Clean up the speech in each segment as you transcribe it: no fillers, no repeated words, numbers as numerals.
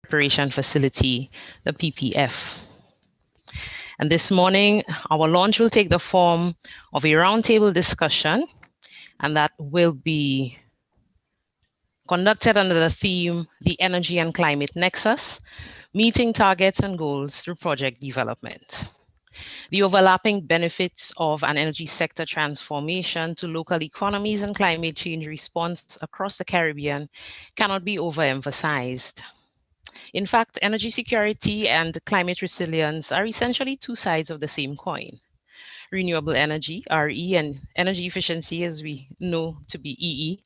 Preparation Facility, the PPF. And this morning, our launch will take the form of a roundtable discussion, and that will be conducted under the theme, The Energy and Climate Nexus, Meeting Targets and Goals Through Project Development. The overlapping benefits of an energy sector transformation to local economies and climate change response across the Caribbean cannot be overemphasized. In fact, energy security and climate resilience are essentially two sides of the same coin. Renewable energy, RE, and energy efficiency, as we know to be EE,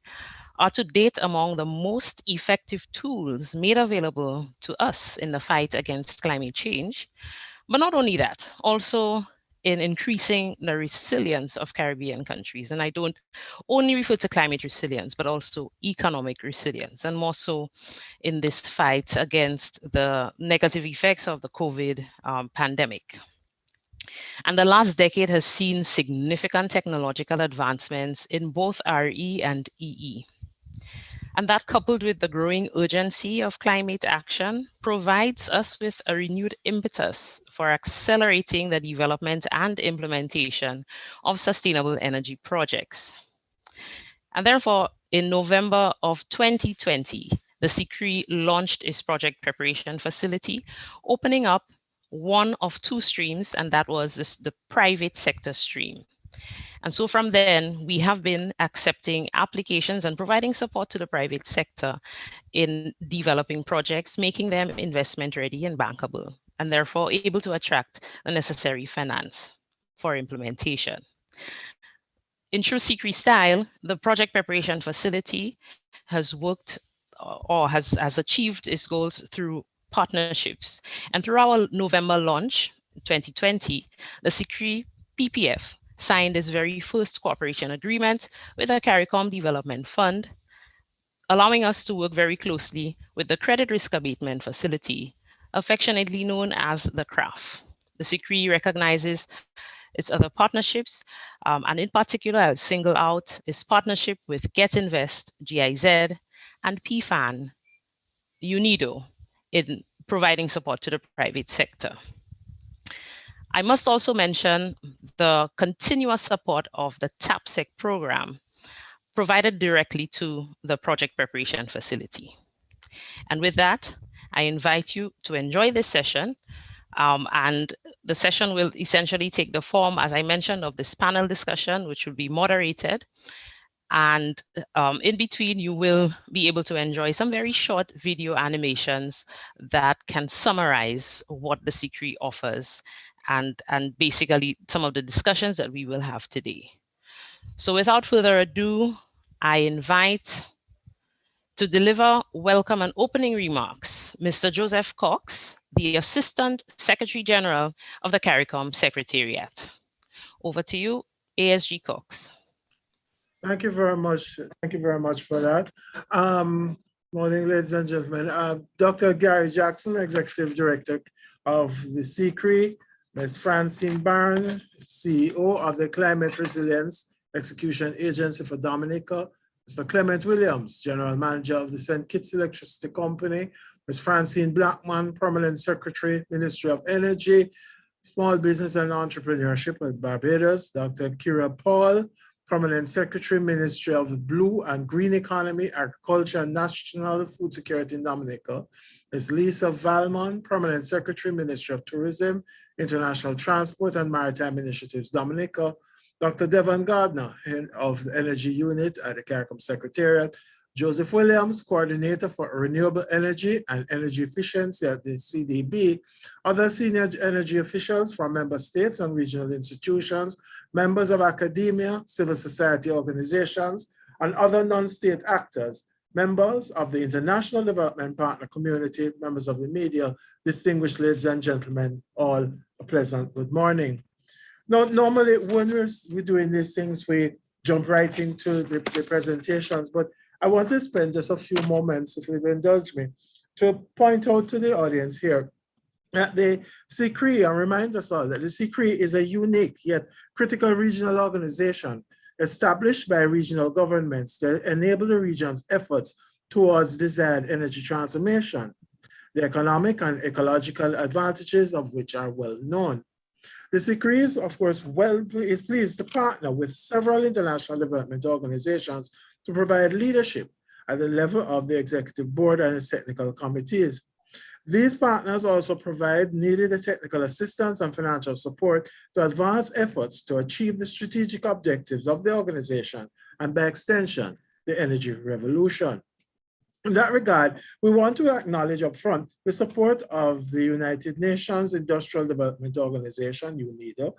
are to date among the most effective tools made available to us in the fight against climate change. But not only that, also in increasing the resilience of Caribbean countries. And I don't only refer to climate resilience, but also economic resilience, and more so in this fight against the negative effects of the COVID pandemic. And the last decade has seen significant technological advancements in both RE and EE. And that, coupled with the growing urgency of climate action, provides us with a renewed impetus for accelerating the development and implementation of sustainable energy projects. And therefore, in November of 2020, the CCRI launched its project preparation facility, opening up one of two streams, and that was the private sector stream. And so from then, we have been accepting applications and providing support to the private sector in developing projects, making them investment ready and bankable, and therefore able to attract the necessary finance for implementation. In true CCRI style, the project preparation facility has worked or has achieved its goals through partnerships. And through our November launch, 2020, the CCRI PPF signed its very first cooperation agreement with the CARICOM Development Fund, allowing us to work very closely with the Credit Risk Abatement Facility, affectionately known as the CRAF. The CCRI recognizes its other partnerships, and in particular, I'll single out its partnership with Get Invest, GIZ, and PFAN, UNIDO, in providing support to the private sector. I must also mention the continuous support of the TAPSEC program provided directly to the project preparation facility. And with that, I invite you to enjoy this session. And the session will essentially take the form, as I mentioned, of this panel discussion, which will be moderated. And in between, you will be able to enjoy some very short video animations that can summarize what the CCRI offers and basically some of the discussions that we will have today. So without further ado, I invite to deliver welcome and opening remarks, Mr. Joseph Cox, the Assistant Secretary General of the CARICOM Secretariat. Over to you, ASG Cox. Thank you very much. Thank you very much for that. Morning, ladies and gentlemen. Dr. Gary Jackson, Executive Director of the CCRI, Ms. Francine Barron, CEO of the Climate Resilience Execution Agency for Dominica, Mr. Clement Williams, General Manager of the St. Kitts Electricity Company, Ms. Francine Blackman, Permanent Secretary, Ministry of Energy, Small Business and Entrepreneurship at Barbados, Dr. Kira Paul, Permanent Secretary, Ministry of the Blue and Green Economy, Agriculture and National Food Security in Dominica, Ms. Lisa Valmon, Permanent Secretary, Ministry of Tourism, International Transport and Maritime Initiatives, Dominica, Dr. Devon Gardner, Head of the Energy Unit at the CARICOM Secretariat, Joseph Williams, Coordinator for Renewable Energy and Energy Efficiency at the CDB, other senior energy officials from member states and regional institutions, members of academia, civil society organizations, and other non-state actors, members of the International Development Partner Community, members of the media, distinguished ladies and gentlemen, all a pleasant good morning. Now, normally when we're doing these things, we jump right into the presentations, but I want to spend just a few moments, if you'll indulge me, to point out to the audience here that the CCRI, and remind us all that the CCRI is a unique yet critical regional organization established by regional governments to enable the region's efforts towards desired energy transformation. the economic and ecological advantages of which are well known. The decree is, of course, is pleased to partner with several international development organizations to provide leadership at the level of the executive board and its technical committees. These partners also provide needed technical assistance and financial support to advance efforts to achieve the strategic objectives of the organization and, by extension, the energy revolution. In that regard, we want to acknowledge upfront the support of the United Nations Industrial Development Organization, UNIDO,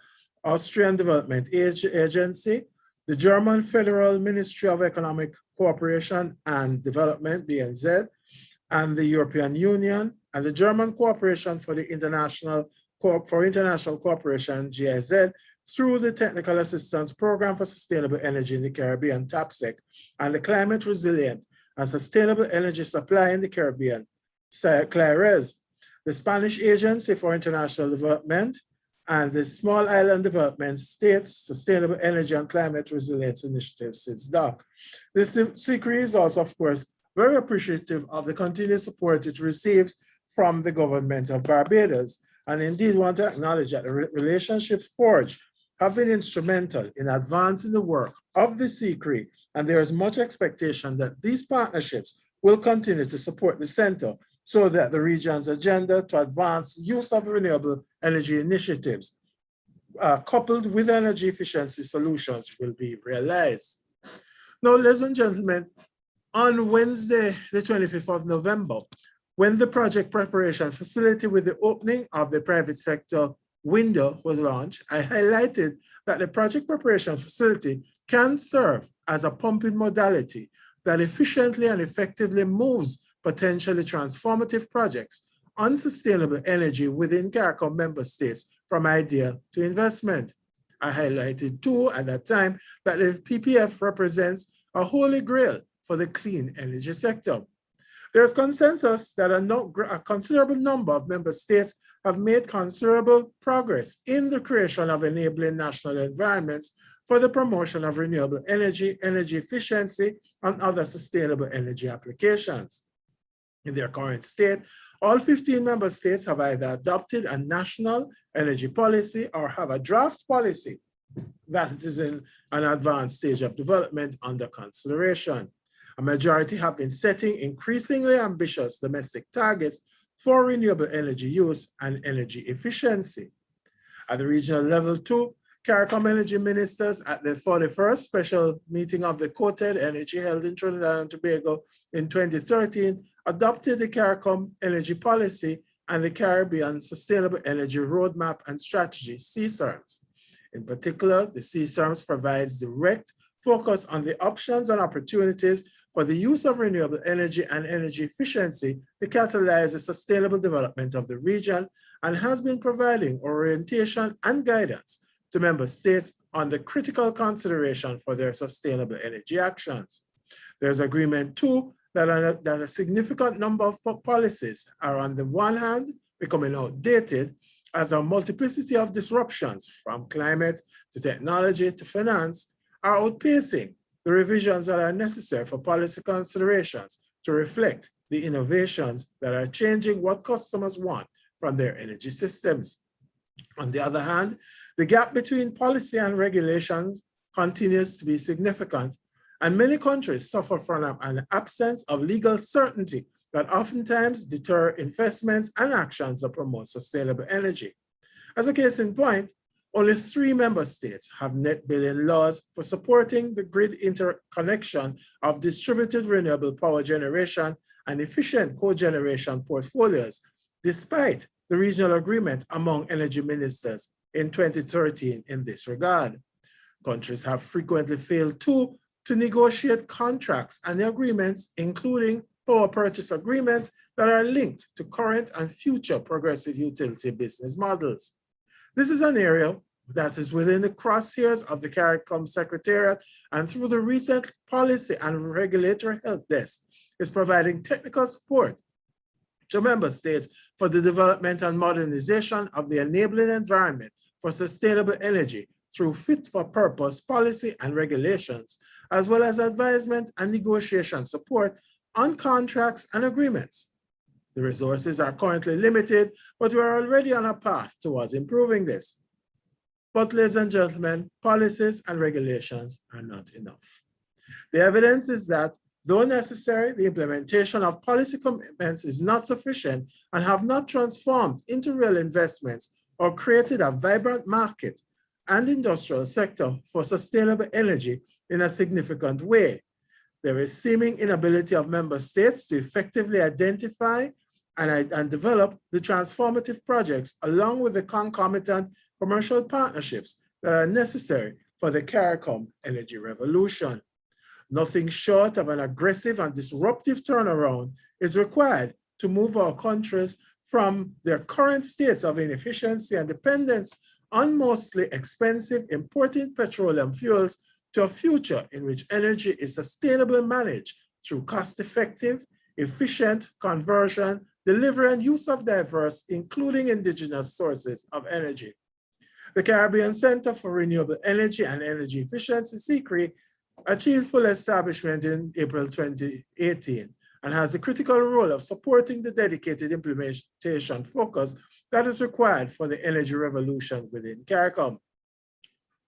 Austrian Development Agency, the German Federal Ministry of Economic Cooperation and Development, BMZ, and the European Union, and the German Cooperation for the International Cooperation, GIZ, through the Technical Assistance Program for Sustainable Energy in the Caribbean, TAPSEC, and the Climate Resilient and Sustainable Energy Supply in the Caribbean, CLARES, the Spanish Agency for International Development, and the Small Island Development States Sustainable Energy and Climate Resilience Initiative, SIDSDOC. This secret is also, of course, very appreciative of the continued support it receives from the government of Barbados, and indeed want to acknowledge that the relationships forged have been instrumental in advancing the work of the secret, and there is much expectation that these partnerships will continue to support the center so that the region's agenda to advance use of renewable energy initiatives coupled with energy efficiency solutions will be realized. Now, ladies and gentlemen, on Wednesday, the 25th of November, when the project preparation facility with the opening of the private sector window was launched, I highlighted that the project preparation facility can serve as a pumping modality that efficiently and effectively moves potentially transformative projects on sustainable energy within CARICOM member states from idea to investment. I highlighted too at that time that the PPF represents a holy grail for the clean energy sector. There is consensus that a considerable number of member states have made considerable progress in the creation of enabling national environments for the promotion of renewable energy, energy efficiency, and other sustainable energy applications. In their current state, all 15 member states have either adopted a national energy policy or have a draft policy that is in an advanced stage of development under consideration. A majority have been setting increasingly ambitious domestic targets for renewable energy use and energy efficiency. At the regional level too, CARICOM energy ministers at the 41st special meeting of the Quoted Energy held in Trinidad and Tobago in 2013 adopted the CARICOM energy policy and the Caribbean Sustainable Energy Roadmap and Strategy, CSERMS. In particular, the CSERMS provides direct focus on the options and opportunities for the use of renewable energy and energy efficiency to catalyze the sustainable development of the region, and has been providing orientation and guidance to member states on the critical consideration for their sustainable energy actions. There's agreement too that a significant number of policies are on the one hand becoming outdated as a multiplicity of disruptions from climate to technology to finance are outpacing the revisions that are necessary for policy considerations to reflect the innovations that are changing what customers want from their energy systems. On the other hand, the gap between policy and regulations continues to be significant, and many countries suffer from an absence of legal certainty that oftentimes deter investments and actions that promote sustainable energy. As a case in point, only 3 member states have net billing laws for supporting the grid interconnection of distributed renewable power generation and efficient cogeneration portfolios, despite the regional agreement among energy ministers in 2013 in this regard. Countries have frequently failed to negotiate contracts and agreements, including power purchase agreements that are linked to current and future progressive utility business models. This is an area that is within the crosshairs of the CARICOM Secretariat, and through the recent policy and regulatory help desk is providing technical support to member states for the development and modernization of the enabling environment for sustainable energy through fit-for-purpose policy and regulations, as well as advisement and negotiation support on contracts and agreements. The resources are currently limited, but we are already on a path towards improving this. But ladies and gentlemen, policies and regulations are not enough. The evidence is that though necessary, the implementation of policy commitments is not sufficient and have not transformed into real investments or created a vibrant market and industrial sector for sustainable energy in a significant way. There is seeming inability of member states to effectively identify and develop the transformative projects along with the concomitant commercial partnerships that are necessary for the CARICOM energy revolution. Nothing short of an aggressive and disruptive turnaround is required to move our countries from their current states of inefficiency and dependence on mostly expensive imported petroleum fuels to a future in which energy is sustainably managed through cost-effective, efficient conversion, delivery, and use of diverse, including indigenous sources of energy. The Caribbean Center for Renewable Energy and Energy Efficiency, CCRE, achieved full establishment in April 2018 and has a critical role of supporting the dedicated implementation focus that is required for the energy revolution within CARICOM.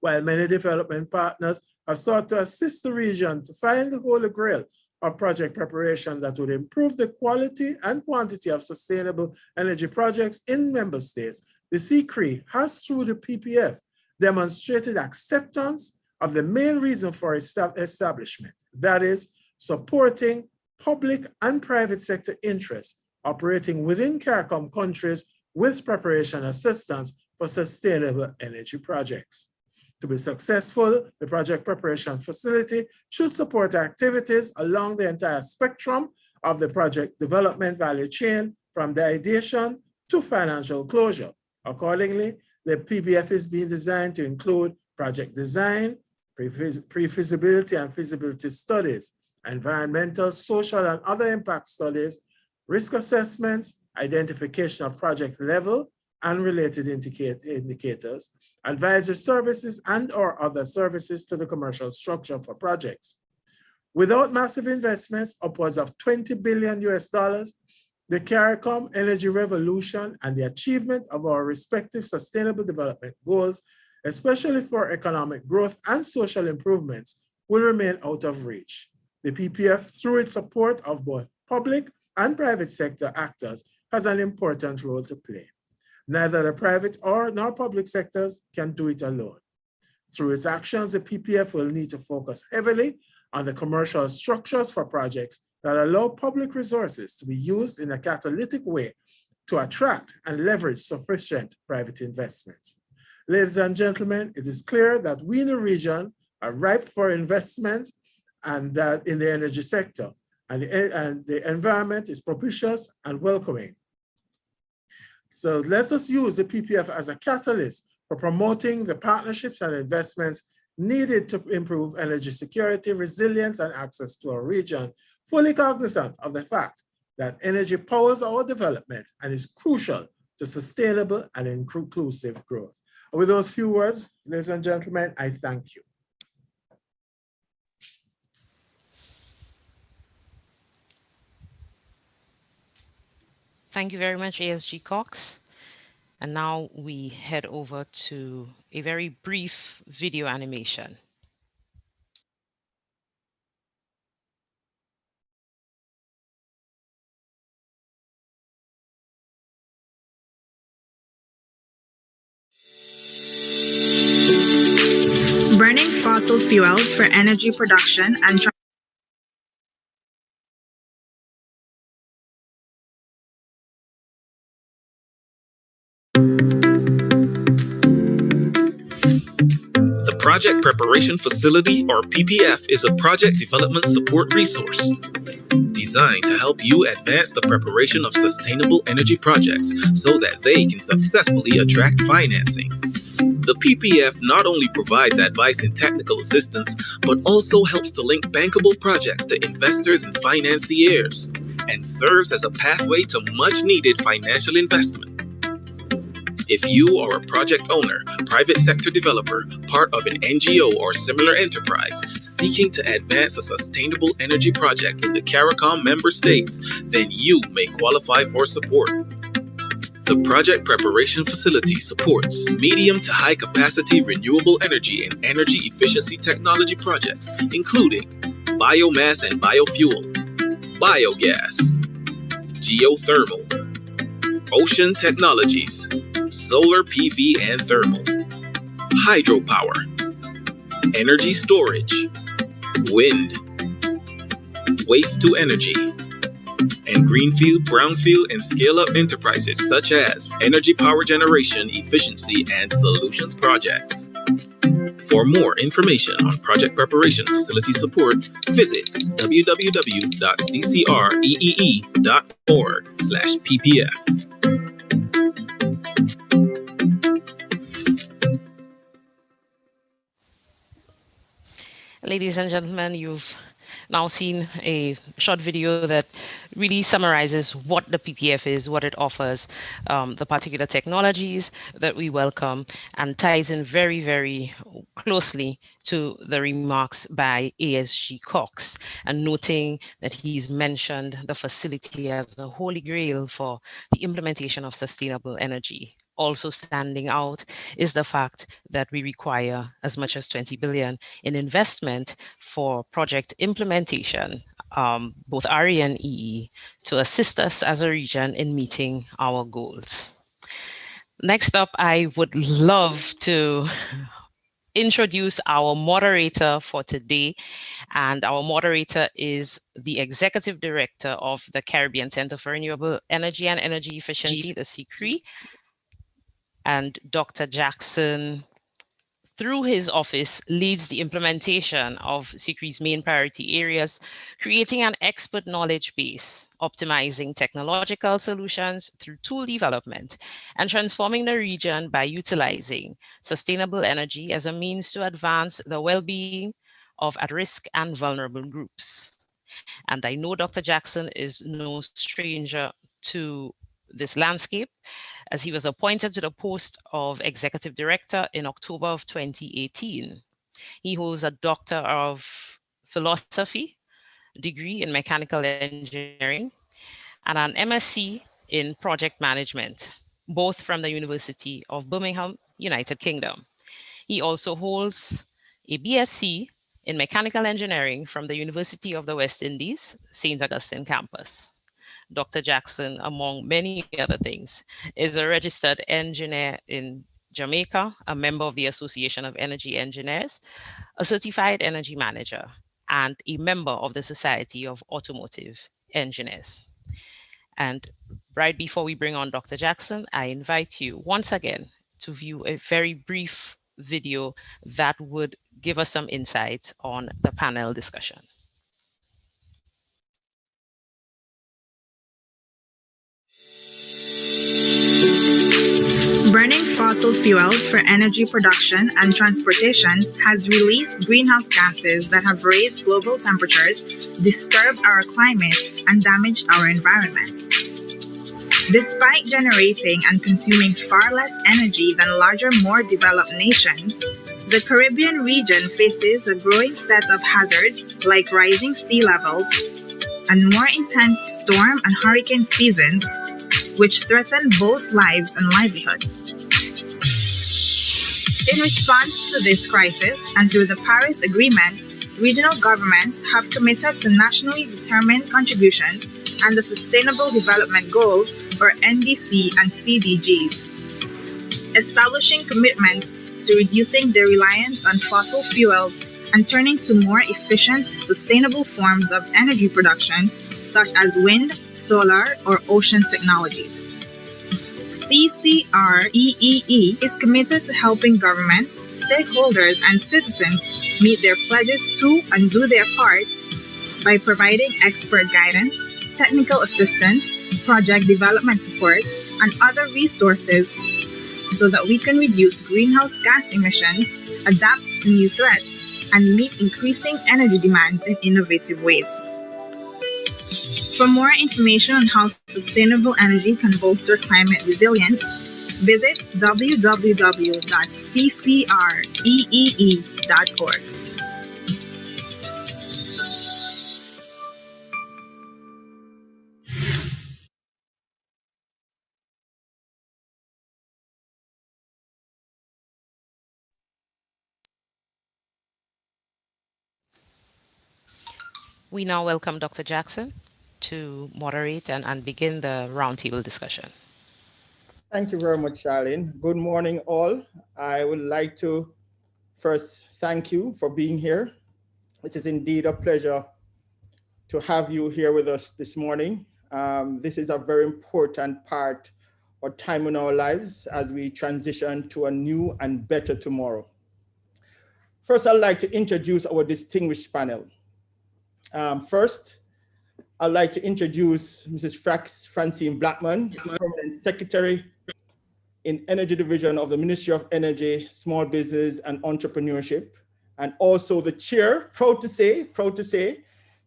While many development partners have sought to assist the region to find the holy grail of project preparation that would improve the quality and quantity of sustainable energy projects in member states, the CCRE has, through the PPF, demonstrated acceptance of the main reason for establishment, that is, supporting public and private sector interests operating within CARICOM countries with preparation assistance for sustainable energy projects. To be successful, the project preparation facility should support activities along the entire spectrum of the project development value chain, from the ideation to financial closure. Accordingly, the PPF is being designed to include project design, pre-feasibility and feasibility studies, environmental, social, and other impact studies, risk assessments, identification of project level and related indicators, advisory services and/or other services to the commercial structure for projects. Without massive investments, upwards of $20 billion US, the CARICOM energy revolution and the achievement of our respective sustainable development goals, especially for economic growth and social improvements, will remain out of reach. The PPF, through its support of both public and private sector actors, has an important role to play. Neither the private nor public sectors can do it alone. Through its actions, the PPF will need to focus heavily on the commercial structures for projects that allow public resources to be used in a catalytic way to attract and leverage sufficient private investments. Ladies and gentlemen, it is clear that we in the region are ripe for investments and that in the energy sector, and the environment is propitious and welcoming. So let us use the PPF as a catalyst for promoting the partnerships and investments needed to improve energy security, resilience, and access to our region, fully cognizant of the fact that energy powers our development and is crucial to sustainable and inclusive growth. With those few words, ladies and gentlemen, I thank you. Thank you very much, ASG Cox. And now we head over to a very brief video animation. Burning fossil fuels for energy production and The Project Preparation Facility, or PPF, is a project development support resource designed to help you advance the preparation of sustainable energy projects so that they can successfully attract financing. The PPF not only provides advice and technical assistance, but also helps to link bankable projects to investors and financiers, and serves as a pathway to much-needed financial investment. If you are a project owner, private sector developer, part of an NGO or similar enterprise seeking to advance a sustainable energy project in the CARICOM member states, then you may qualify for support. The Project Preparation Facility supports medium to high capacity renewable energy and energy efficiency technology projects, including biomass and biofuel, biogas, geothermal, ocean technologies, solar PV and thermal, hydropower, energy storage, wind, waste to energy, and greenfield, brownfield, and scale-up enterprises such as energy power generation, efficiency, and solutions projects. For more information on project preparation facility support, visit www.ccreee.org/ppf. Ladies and gentlemen, you've now seen a short video that really summarizes what the PPF is, what it offers, the particular technologies that we welcome, and ties in very, very closely to the remarks by ASG Cox, and noting that he's mentioned the facility as a holy grail for the implementation of sustainable energy. Also standing out is the fact that we require as much as 20 billion in investment for project implementation, both RE and EE, to assist us as a region in meeting our goals. Next up, I would love to introduce our moderator for today. And our moderator is the Executive Director of the Caribbean Center for Renewable Energy and Energy Efficiency, the CCRE, and Dr. Jackson, through his office, leads the implementation of CCRE's main priority areas, creating an expert knowledge base, optimizing technological solutions through tool development, and transforming the region by utilizing sustainable energy as a means to advance the well-being of at-risk and vulnerable groups. And I know Dr. Jackson is no stranger to this landscape, as he was appointed to the post of Executive Director in October of 2018. He holds a Doctor of Philosophy degree in Mechanical Engineering and an MSc in Project Management, both from the University of Birmingham, United Kingdom. He also holds a BSc in Mechanical Engineering from the University of the West Indies, St. Augustine campus. Dr. Jackson, among many other things, is a registered engineer in Jamaica, a member of the Association of Energy Engineers, a certified energy manager, and a member of the Society of Automotive Engineers. And right before we bring on Dr. Jackson, I invite you once again to view a very brief video that would give us some insights on the panel discussion. Burning fossil fuels for energy production and transportation has released greenhouse gases that have raised global temperatures, disturbed our climate, and damaged our environment. Despite generating and consuming far less energy than larger, more developed nations, the Caribbean region faces a growing set of hazards like rising sea levels and more intense storm and hurricane seasons, which threaten both lives and livelihoods. In response to this crisis, and through the Paris Agreement, regional governments have committed to nationally determined contributions and the Sustainable Development Goals, or NDC and CDGs, establishing commitments to reducing their reliance on fossil fuels and turning to more efficient, sustainable forms of energy production, such as wind, solar, or ocean technologies. CCREE is committed to helping governments, stakeholders, and citizens meet their pledges to and do their part by providing expert guidance, technical assistance, project development support, and other resources so that we can reduce greenhouse gas emissions, adapt to new threats, and meet increasing energy demands in innovative ways. For more information on how sustainable energy can bolster climate resilience, Visit www.ccreee.org. We now welcome Dr. Jackson to moderate and begin the roundtable discussion. Thank you very much, Charlene. Good morning, all. I would like to first thank you for being here. It is indeed a pleasure to have you here with us this morning. This is a very important part or time in our lives as we transition to a new and better tomorrow. First, I'd like to introduce our distinguished panel. First, I'd like to introduce Mrs. Francine Blackman, Permanent Secretary in Energy Division of the Ministry of Energy, Small Business and Entrepreneurship, and also the chair, proud to say,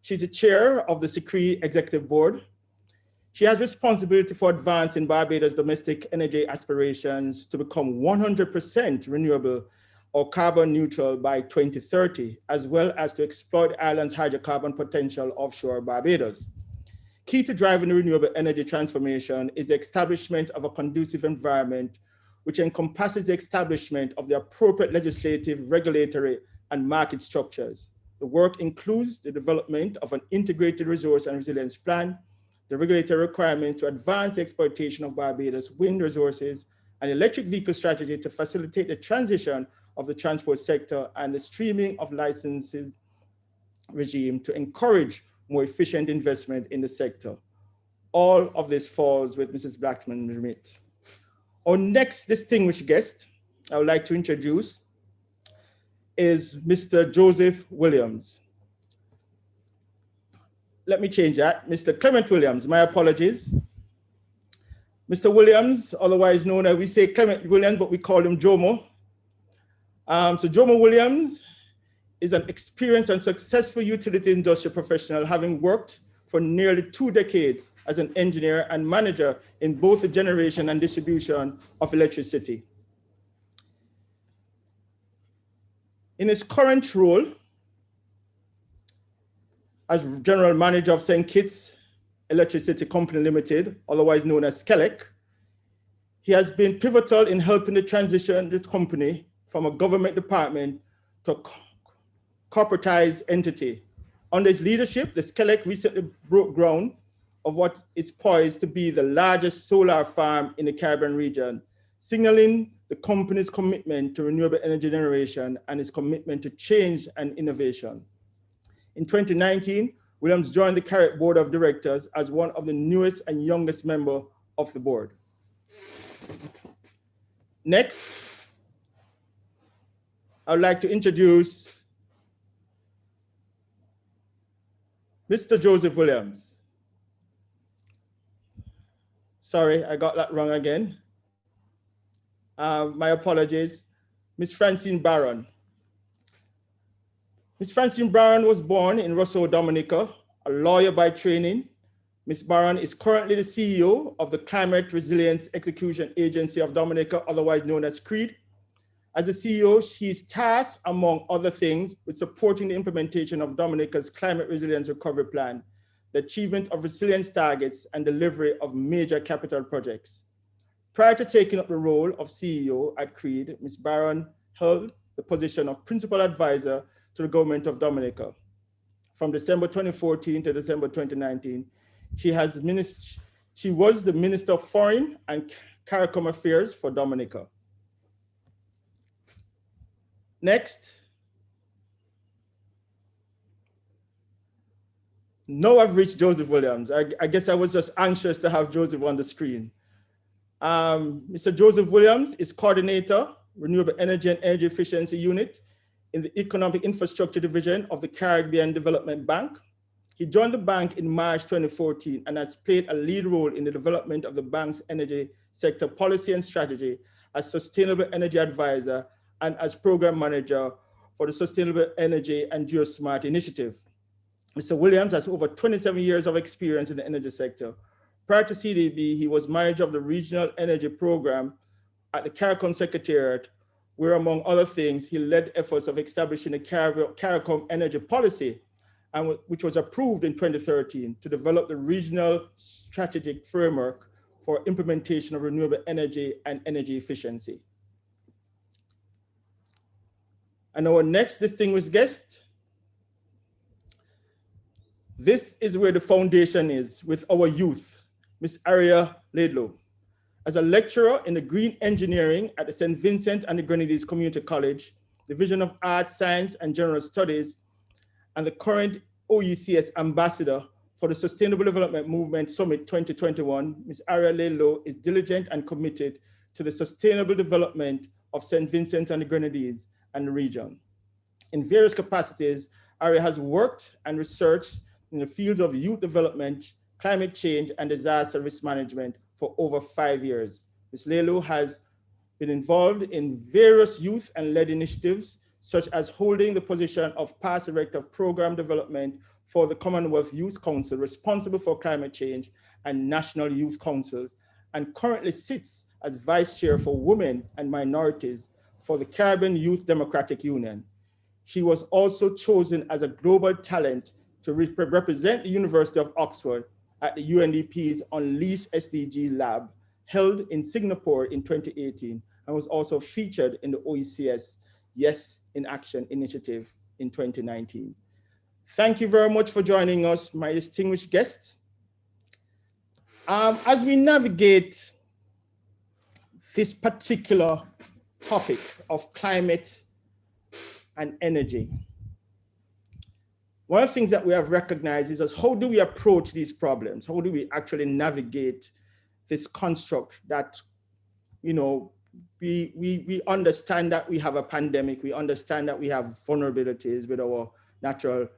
she's the chair of the SECRE Executive Board. She has responsibility for advancing Barbados' domestic energy aspirations to become 100% renewable or carbon neutral by 2030, as well as to exploit the island's hydrocarbon potential offshore Barbados. Key to driving the renewable energy transformation is the establishment of a conducive environment which encompasses the establishment of the appropriate legislative, regulatory, and market structures. The work includes the development of an integrated resource and resilience plan, the regulatory requirements to advance the exploitation of Barbados wind resources, and electric vehicle strategy to facilitate the transition of the transport sector, and the streaming of licenses regime to encourage more efficient investment in the sector. All of this falls with Mrs. Blackman's remit. Our next distinguished guest I would like to introduce is Mr. Joseph Williams. Let me change that. Mr. Clement Williams, my apologies. Mr. Williams, otherwise known as, we say Clement Williams, but we call him Jomo. So Jomo Williams is an experienced and successful utility industry professional, having worked for nearly 2 decades as an engineer and manager in both the generation and distribution of electricity. In his current role as general manager of St. Kitts Electricity Company Limited, otherwise known as SKELEC, he has been pivotal in helping the transition of the company from a government department to a corporatized entity. Under his leadership, the SKELEC recently broke ground of what is poised to be the largest solar farm in the Caribbean region, signaling the company's commitment to renewable energy generation and its commitment to change and innovation. In 2019, Williams joined the CARET Board of Directors as one of the newest and youngest members of the board. Next, I would like to introduce Mr. Joseph Williams. Sorry, I got that wrong again. My apologies. Ms. Francine Barron. Ms. Francine Barron was born in Roseau, Dominica, a lawyer by training. Ms. Barron is currently the CEO of the Climate Resilience Execution Agency of Dominica, otherwise known as CREED. As the CEO, she is tasked, among other things, with supporting the implementation of Dominica's Climate Resilience Recovery Plan, the achievement of resilience targets, and delivery of major capital projects. Prior to taking up the role of CEO at CREED, Ms. Barron held the position of Principal Advisor to the Government of Dominica. From December 2014 to December 2019, she was the Minister of Foreign and CARICOM Affairs for Dominica. Next. Now I've reached Joseph Williams. I guess I was just anxious to have Joseph on the screen. Mr. Joseph Williams is Coordinator, Renewable Energy and Energy Efficiency Unit in the Economic Infrastructure Division of the Caribbean Development Bank. He joined the bank in March 2014 and has played a lead role in the development of the bank's energy sector policy and strategy as Sustainable Energy Advisor and as Program Manager for the Sustainable Energy and Geosmart Initiative. Mr. Williams has over 27 years of experience in the energy sector. Prior to CDB, he was manager of the Regional Energy Program at the CARICOM Secretariat, where among other things, he led efforts of establishing a CARICOM energy policy, and which was approved in 2013 to develop the regional strategic framework for implementation of renewable energy and energy efficiency. And our next distinguished guest, this is where the foundation is with our youth, Ms. Aria Laidlow. As a lecturer in the Green Engineering at the St. Vincent and the Grenadines Community College, Division of Arts, Science, and General Studies, and the current OECS Ambassador for the Sustainable Development Movement Summit 2021, Ms. Aria Laidlow is diligent and committed to the sustainable development of St. Vincent and the Grenadines and the region. In various capacities, Aria has worked and researched in the fields of youth development, climate change, and disaster risk management for over 5 years. Ms. Laidlow has been involved in various youth and led initiatives, such as holding the position of past director of program development for the Commonwealth Youth Council, responsible for climate change and national youth councils, and currently sits as vice chair for women and minorities for the Caribbean Youth Democratic Union. She was also chosen as a global talent to represent the University of Oxford at the UNDP's Unleash SDG Lab, held in Singapore in 2018, and was also featured in the OECS Yes in Action initiative in 2019. Thank you very much for joining us, my distinguished guests. As we navigate this particular topic of climate and energy, one of the things that we have recognized is how do we approach these problems? How do we actually navigate this construct that, you know, we understand that we have a pandemic, we understand that we have vulnerabilities with our natural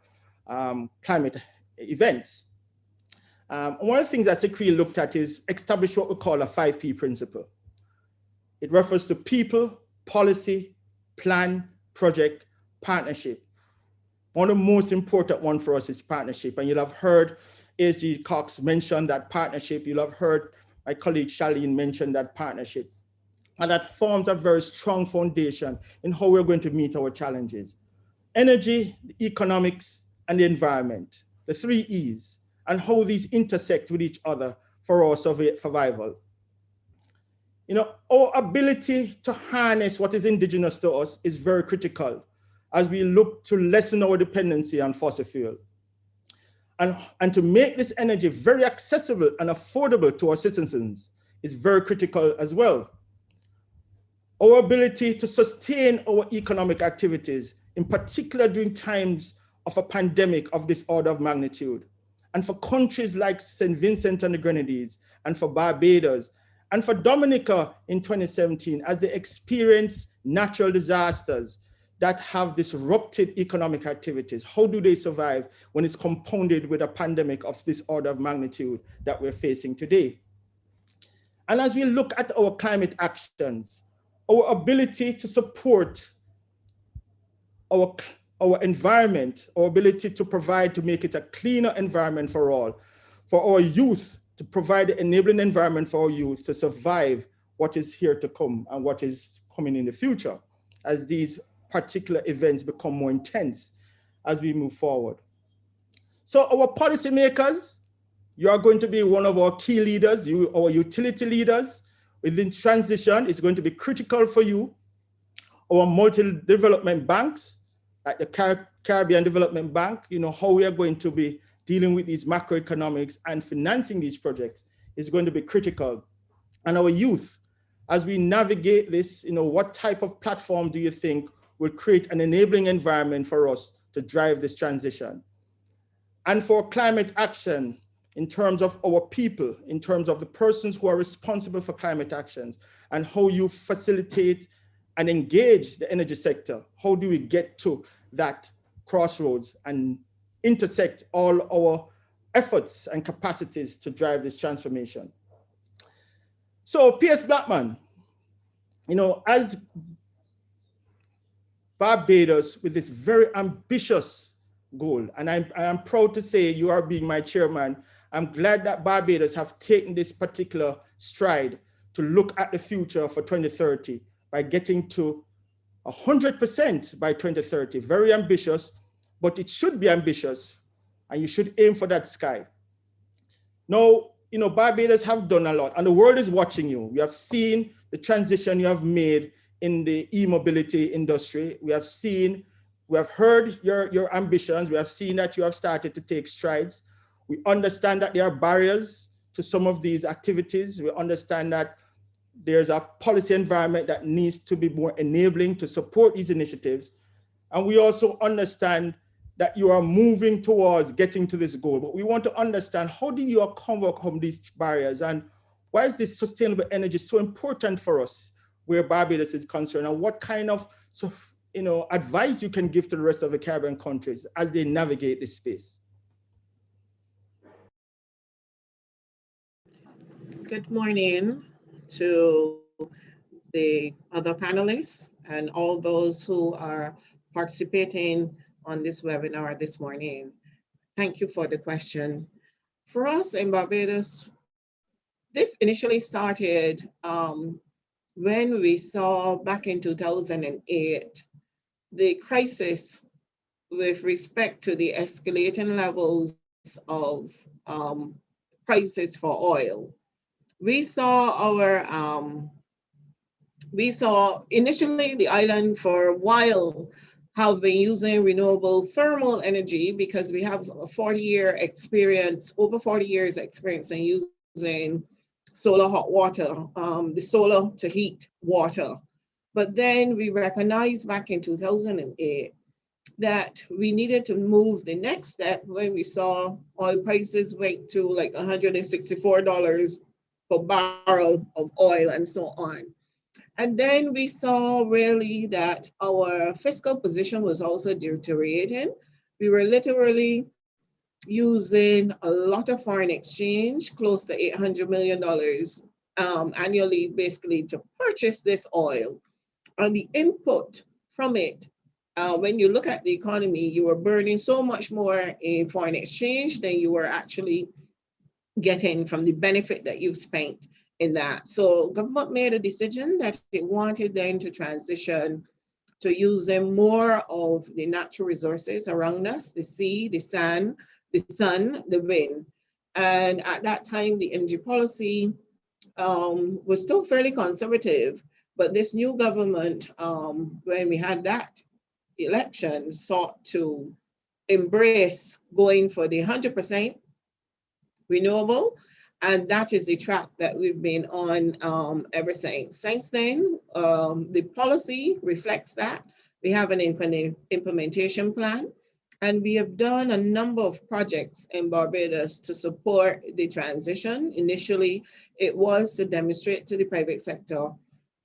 climate events. One of the things that CICRE looked at is establish what we call a 5P principle. It refers to people, policy, plan, project, partnership. One of the most important one for us is partnership. And you'll have heard A.G. Cox mention that partnership. You'll have heard my colleague Charlene mention that partnership. And that forms a very strong foundation in how we're going to meet our challenges. Energy, economics, and the environment, the 3 E's, and how these intersect with each other for our survival. You know, our ability to harness what is indigenous to us is very critical as we look to lessen our dependency on fossil fuel. And to make this energy very accessible and affordable to our citizens is very critical as well. Our ability to sustain our economic activities, in particular during times of a pandemic of this order of magnitude, and for countries like St. Vincent and the Grenadines, and for Barbados, and for Dominica in 2017, as they experience natural disasters that have disrupted economic activities. How do they survive when it's compounded with a pandemic of this order of magnitude that we're facing today? And as we look at our climate actions, our ability to support our environment, our ability to provide, to make it a cleaner environment for all, for our youth, to provide an enabling environment for our youth to survive what is here to come and what is coming in the future as these particular events become more intense as we move forward. So our policymakers, you are going to be one of our key leaders, our utility leaders. Within transition, it's going to be critical for you. Our multi-development banks, like the Caribbean Development Bank, you know, how we are going to be dealing with these macroeconomics and financing these projects is going to be critical. And our youth, as we navigate this, you know, what type of platform do you think will create an enabling environment for us to drive this transition? And for climate action, in terms of our people, in terms of the persons who are responsible for climate actions, and how you facilitate and engage the energy sector, how do we get to that crossroads and intersect all our efforts and capacities to drive this transformation? So P.S. Blackman, you know, as Barbados with this very ambitious goal, and I'm proud to say you are being my chairman, I'm glad that Barbados have taken this particular stride to look at the future for 2030 by getting to 100% by 2030. Very ambitious, but it should be ambitious, and you should aim for that sky. Now, Barbados have done a lot, and the world is watching you. We have seen the transition you have made in the e-mobility industry. We have heard your ambitions. We have seen that you have started to take strides. We understand that there are barriers to some of these activities. We understand that there's a policy environment that needs to be more enabling to support these initiatives. And we also understand that you are moving towards getting to this goal. But we want to understand, how do you overcome these barriers, and why is this sustainable energy so important for us where Barbados is concerned, and what kind of advice you can give to the rest of the Caribbean countries as they navigate this space? Good morning to the other panelists and all those who are participating on this webinar this morning. Thank you for the question. For us in Barbados, this initially started when we saw back in 2008, the crisis with respect to the escalating levels of prices for oil. We saw initially the island for a while have been using renewable thermal energy because we have a 40-year experience, over 40 years experience in using solar hot water, the solar to heat water. But then we recognized back in 2008 that we needed to move the next step when we saw oil prices went to like $164 per barrel of oil and so on. And then we saw really that our fiscal position was also deteriorating. We were literally using a lot of foreign exchange, close to $800 million annually, basically to purchase this oil. And the input from it, when you look at the economy, you were burning so much more in foreign exchange than you were actually getting from the benefit that you've spent in that. So government made a decision that it wanted then to transition to using more of the natural resources around us, the sea, the sun, the wind. And at that time, the energy policy was still fairly conservative, but this new government, when we had that election, sought to embrace going for the 100% renewable. And that is the track that we've been on ever since. Since then, the policy reflects that. We have an implementation plan, and we have done a number of projects in Barbados to support the transition. Initially, it was to demonstrate to the private sector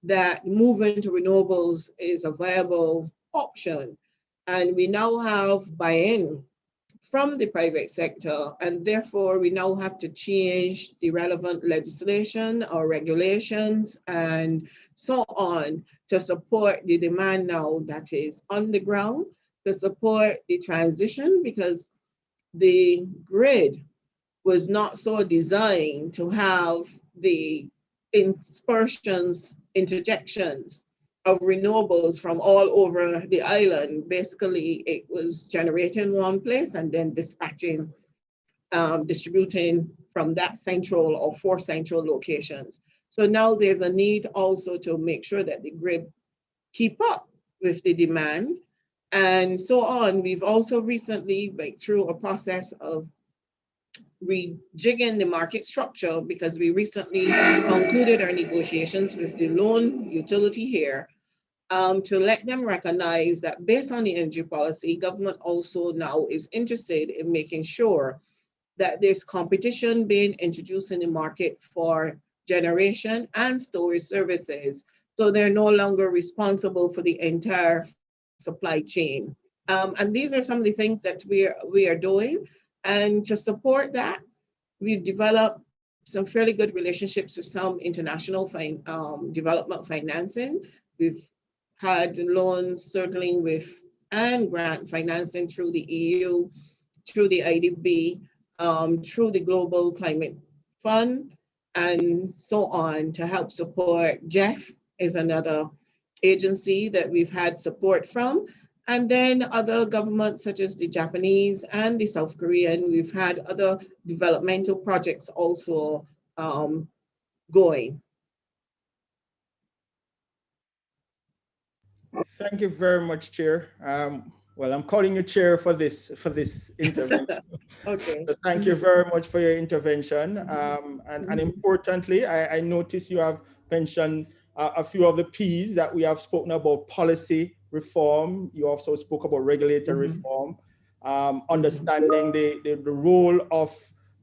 that moving to renewables is a viable option. And we now have buy-in from the private sector, and therefore we now have to change the relevant legislation or regulations and so on to support the demand now that is on the ground, to support the transition, because the grid was not so designed to have the interjections of renewables from all over the island. Basically, it was generating one place and then dispatching, distributing from that central or 4 central locations. So now there's a need also to make sure that the grid keep up with the demand and so on. We've also recently went through a process of rejigging the market structure because we recently concluded our negotiations with the lone utility here to let them recognize that based on the energy policy, government also now is interested in making sure that there's competition being introduced in the market for generation and storage services. So they're no longer responsible for the entire supply chain. And these are some of the things that we are doing. And to support that, we've developed some fairly good relationships with some international development financing. We've had loans circling with and grant financing through the EU, through the IDB, through the Global Climate Fund, and so on to help support. Jeff is another agency that we've had support from. And then other governments such as the Japanese and the South Korean, we've had other developmental projects also going. Thank you very much, Chair. Well, I'm calling you Chair for this intervention. Okay. So thank you very much for your intervention. And importantly, I noticed you have mentioned a few of the P's that we have spoken about: policy reform. You also spoke about regulatory reform, understanding the role of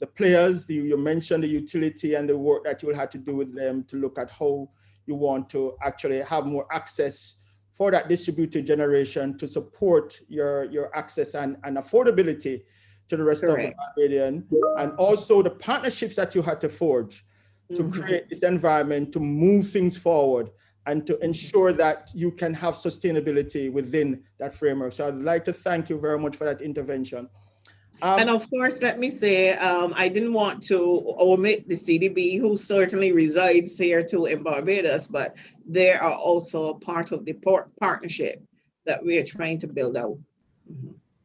the players. You mentioned the utility and the work that you will have to do with them to look at how you want to actually have more access for that distributed generation to support your access and affordability to the rest Correct. of the Barbadian, and also the partnerships that you had to forge to create this environment to move things forward and to ensure that you can have sustainability within that framework. So I'd like to thank you very much for that intervention. And of course, let me say, I didn't want to omit the CDB, who certainly resides here too in Barbados, but they are also part of the partnership that we are trying to build out.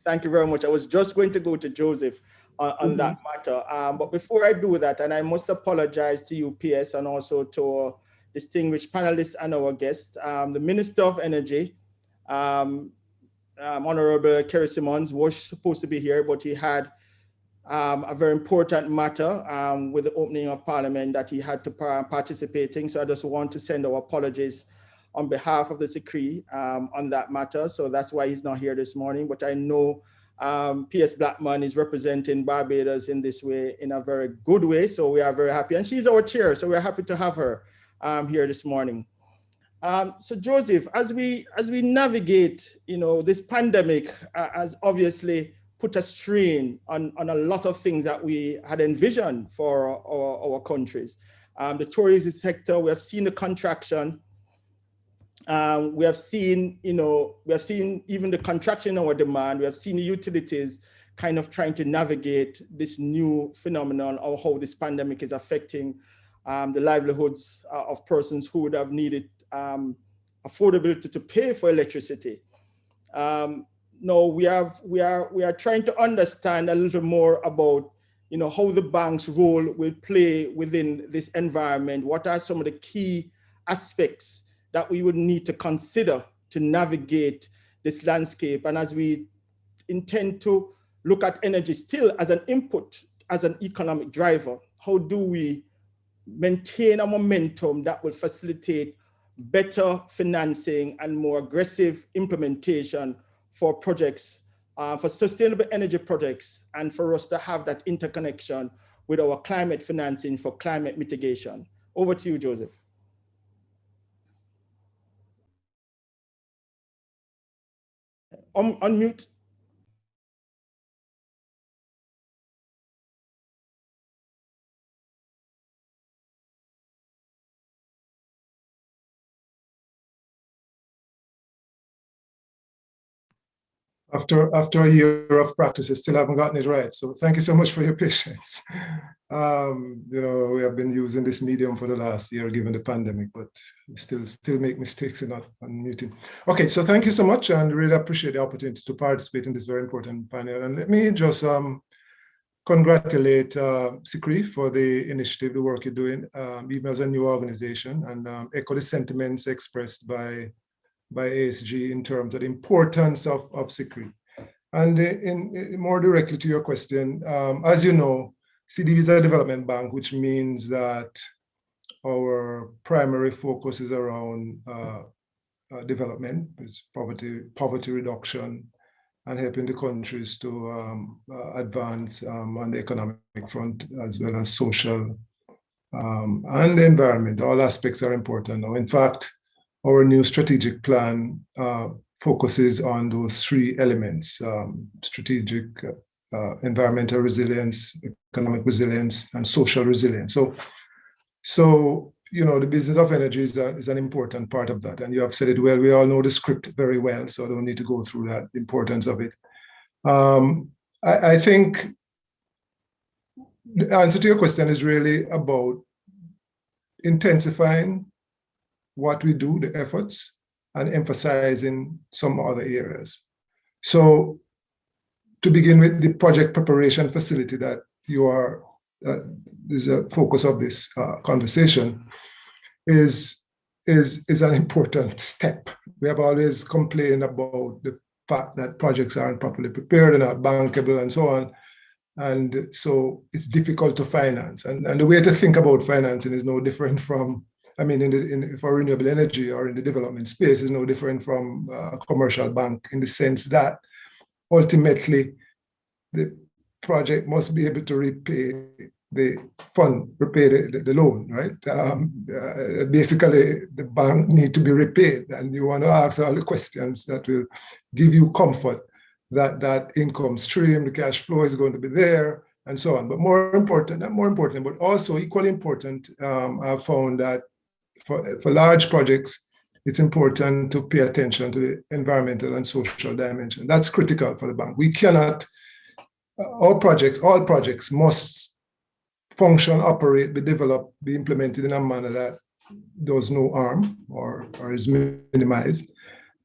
Thank you very much. I was just going to go to Joseph on that matter. But before I do that, and I must apologize to you, PS, and also to our distinguished panelists and our guests, the Minister of Energy, Honorable Kerry Simmons, was supposed to be here, but he had a very important matter with the opening of Parliament that he had to participate in. So I just want to send our apologies on behalf of the Secretary on that matter. So that's why he's not here this morning. But I know PS Blackman is representing Barbados in this way, in a very good way. So we are very happy. And she's our chair, so we're happy to have her here this morning. So Joseph, as we navigate, this pandemic has obviously put a strain on a lot of things that we had envisioned for our countries. The tourism sector, we have seen the contraction. We have seen even the contraction in our demand. We have seen the utilities kind of trying to navigate this new phenomenon of how this pandemic is affecting the livelihoods of persons who would have needed affordability to pay for electricity. Now we are trying to understand a little more about how the bank's role will play within this environment. What are some of the key aspects that we would need to consider to navigate this landscape? And as we intend to look at energy still as an input, as an economic driver, how do we maintain a momentum that will facilitate better financing and more aggressive implementation for projects, for sustainable energy projects, and for us to have that interconnection with our climate financing for climate mitigation? Over to you, Joseph. Unmute. After a year of practice, I still haven't gotten it right. So thank you so much for your patience. We have been using this medium for the last year, given the pandemic, but we still make mistakes in not unmuting. Okay, so thank you so much, and really appreciate the opportunity to participate in this very important panel. And let me just congratulate SICRI for the initiative, the work you're doing, even as a new organization, and echo the sentiments expressed by ASG in terms of the importance of SICRI. And in more directly to your question, as you know, CDB is a development bank, which means that our primary focus is around development, it's poverty reduction, and helping the countries to advance on the economic front, as well as social and the environment. All aspects are important now. In fact, our new strategic plan focuses on those three elements: strategic, environmental resilience, economic resilience, and social resilience. So the business of energy is an important part of that. And you have said it well. We all know the script very well, so I don't need to go through that, the importance of it. I think the answer to your question is really about intensifying what we do, the efforts, and emphasizing some other areas. So to begin with, the project preparation facility that you are, is a focus of this conversation, is an important step. We have always complained about the fact that projects aren't properly prepared and not bankable and so on. And so it's difficult to finance. And the way to think about financing is no different from, I mean, for renewable energy or in the development space is no different from a commercial bank, in the sense that ultimately the project must be able to repay the loan, right? Basically, the bank need to be repaid, and you want to ask all the questions that will give you comfort that that income stream, the cash flow is going to be there, and so on. But more important, but also equally important, I've found that for large projects, it's important to pay attention to the environmental and social dimension. That's critical for the bank. We cannot, all projects must function, operate, be developed, be implemented in a manner that does no harm or is minimized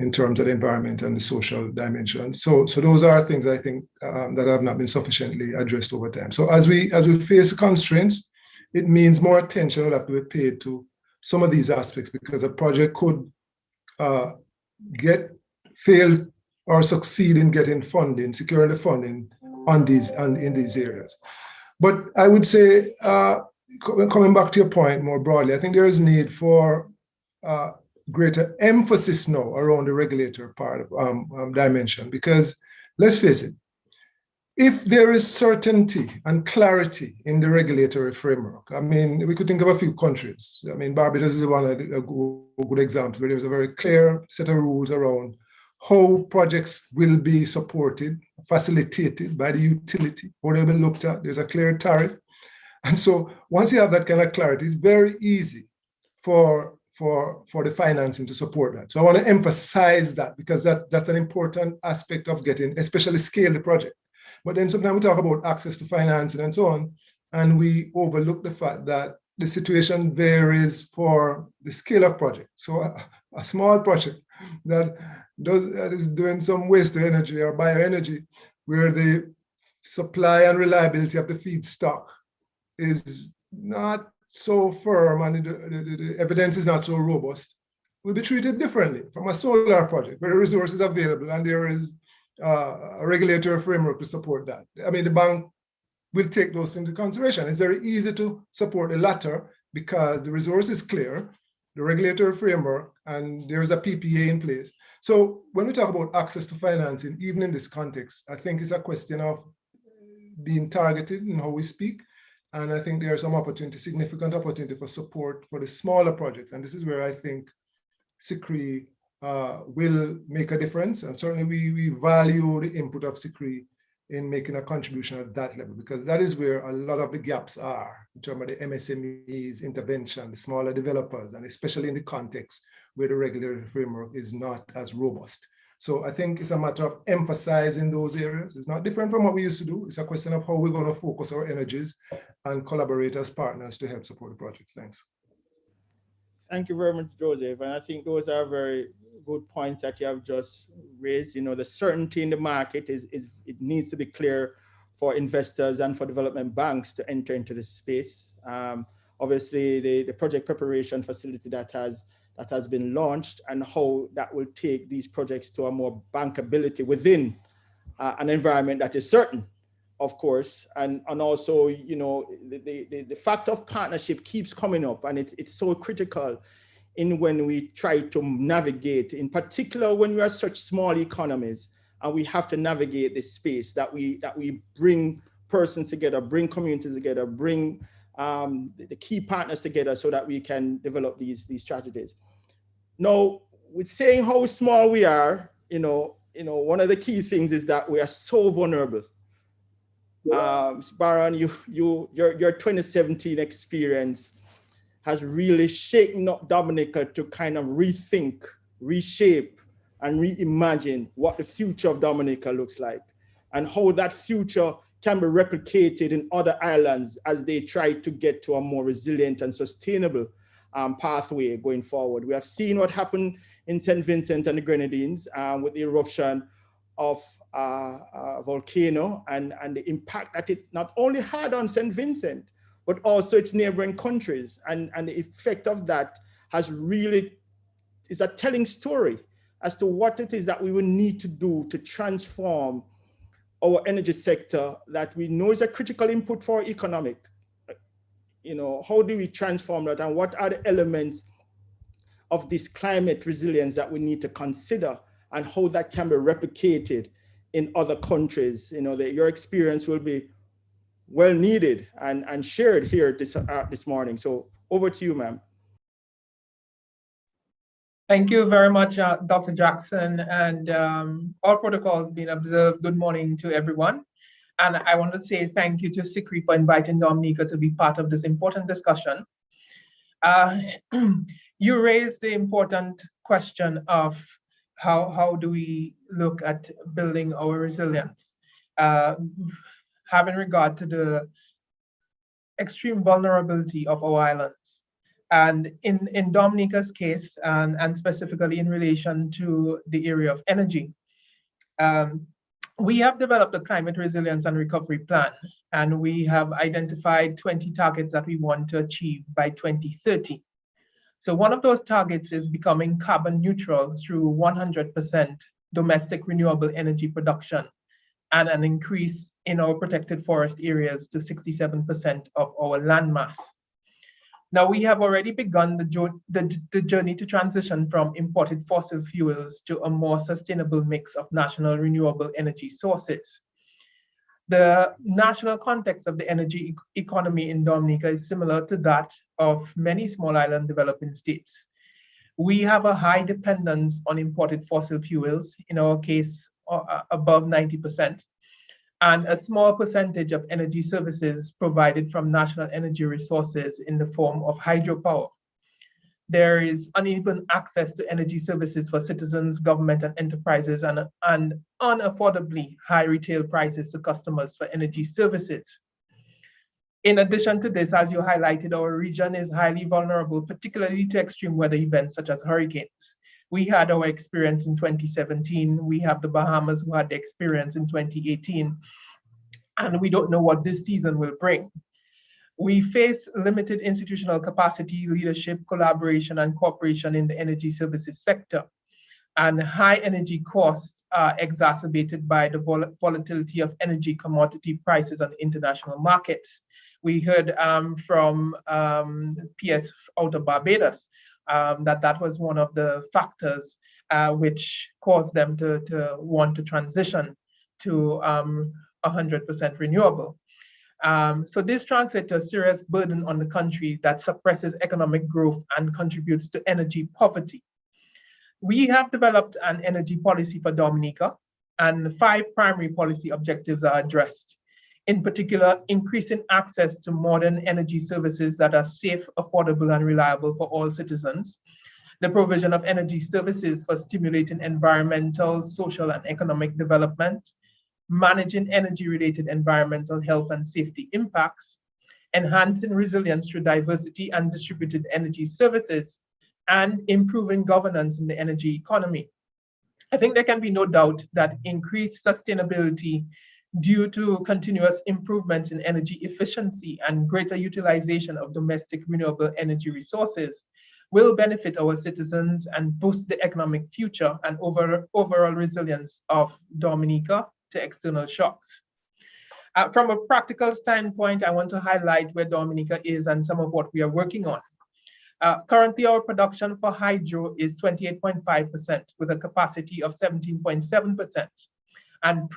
in terms of the environment and the social dimension. So those are things I think that have not been sufficiently addressed over time. So as we face constraints, it means more attention will have to be paid to some of these aspects, because a project could fail or succeed in getting funding, securing the funding on these and in these areas. But I would say, coming back to your point more broadly, I think there is need for greater emphasis now around the regulator part of dimension, because let's face it, if there is certainty and clarity in the regulatory framework, I mean, we could think of a few countries. I mean, Barbados is one of a good example where there's a very clear set of rules around how projects will be supported, facilitated by the utility, or they'll be looked at. There's a clear tariff. And so once you have that kind of clarity, it's very easy for the financing to support that. So I want to emphasize that, because that's an important aspect of getting, especially scale the project. But then sometimes we talk about access to financing and so on, and we overlook the fact that the situation varies for the scale of project. So a small project that is doing some waste to energy or bioenergy, where the supply and reliability of the feedstock is not so firm and the evidence is not so robust, will be treated differently from a solar project where the resource is available and there is a regulatory framework to support that. I mean, the bank will take those into consideration. It's very easy to support the latter because the resource is clear, the regulatory framework, and there is a PPA in place. So when we talk about access to financing, even in this context, I think it's a question of being targeted in how we speak. And I think there are some significant opportunity for support for the smaller projects. And this is where I think SICRI will make a difference. And certainly we value the input of SICRI in making a contribution at that level, because that is where a lot of the gaps are in terms of the MSMEs, intervention, the smaller developers, and especially in the context where the regulatory framework is not as robust. So I think it's a matter of emphasizing those areas. It's not different from what we used to do. It's a question of how we're going to focus our energies and collaborate as partners to help support the projects. Thanks. Thank you very much, Joseph. And I think those are very good points that you have just raised. You know, the certainty in the market it needs to be clear for investors and for development banks to enter into this space. Obviously, the project preparation facility that has been launched, and how that will take these projects to a more bankability within an environment that is certain, of course, and also, you know, the fact of partnership keeps coming up, and it's so critical in when we try to navigate, in particular when we are such small economies, and we have to navigate this space that we bring persons together, bring communities together, bring the key partners together so that we can develop these strategies. Now, with saying how small we are, you know, one of the key things is that we are so vulnerable. Baron, your 2017 experience has really shaken up Dominica to kind of rethink, reshape, and reimagine what the future of Dominica looks like, and how that future can be replicated in other islands as they try to get to a more resilient and sustainable pathway going forward. We have seen what happened in St. Vincent and the Grenadines with the eruption of a volcano and the impact that it not only had on St. Vincent, but also its neighboring countries. And the effect of that has really, is a telling story as to what it is that we will need to do to transform our energy sector that we know is a critical input for our economic. You know, how do we transform that, and what are the elements of this climate resilience that we need to consider, and how that can be replicated in other countries? You know, your experience will be well needed and shared here this morning. So over to you, ma'am. Thank you very much, Dr. Jackson, and all protocols being observed. Good morning to everyone. And I want to say thank you to SICRI for inviting Dominica to be part of this important discussion. You raised the important question of how do we look at building our resilience, having regard to the extreme vulnerability of our islands. And in Dominica's case, and specifically in relation to the area of energy, we have developed a climate resilience and recovery plan, and we have identified 20 targets that we want to achieve by 2030. So one of those targets is becoming carbon neutral through 100% domestic renewable energy production and an increase in our protected forest areas to 67% of our landmass. Now, we have already begun the journey to transition from imported fossil fuels to a more sustainable mix of national renewable energy sources. The national context of the energy economy in Dominica is similar to that of many small island developing states. We have a high dependence on imported fossil fuels, in our case, above 90%. And a small percentage of energy services provided from national energy resources in the form of hydropower. There is uneven access to energy services for citizens, government, and enterprises, and unaffordably high retail prices to customers for energy services. In addition to this, as you highlighted, our region is highly vulnerable, particularly to extreme weather events such as hurricanes. We had our experience in 2017. We have the Bahamas who had the experience in 2018. And we don't know what this season will bring. We face limited institutional capacity, leadership, collaboration, and cooperation in the energy services sector. And high energy costs are exacerbated by the volatility of energy commodity prices on international markets. We heard from PS out of Barbados that was one of the factors which caused them to want to transition to 100% renewable. So this translates to a serious burden on the country that suppresses economic growth and contributes to energy poverty. We have developed an energy policy for Dominica, and 5 primary policy objectives are addressed. In particular, increasing access to modern energy services that are safe, affordable, and reliable for all citizens. The provision of energy services for stimulating environmental, social, and economic development. Managing energy-related environmental health and safety impacts. Enhancing resilience through diversity and distributed energy services. And improving governance in the energy economy. I think there can be no doubt that increased sustainability due to continuous improvements in energy efficiency and greater utilization of domestic renewable energy resources will benefit our citizens and boost the economic future and overall resilience of Dominica to external shocks. From a practical standpoint, I want to highlight where Dominica is and some of what we are working on. Currently, our production for hydro is 28.5% with a capacity of 17.7%. And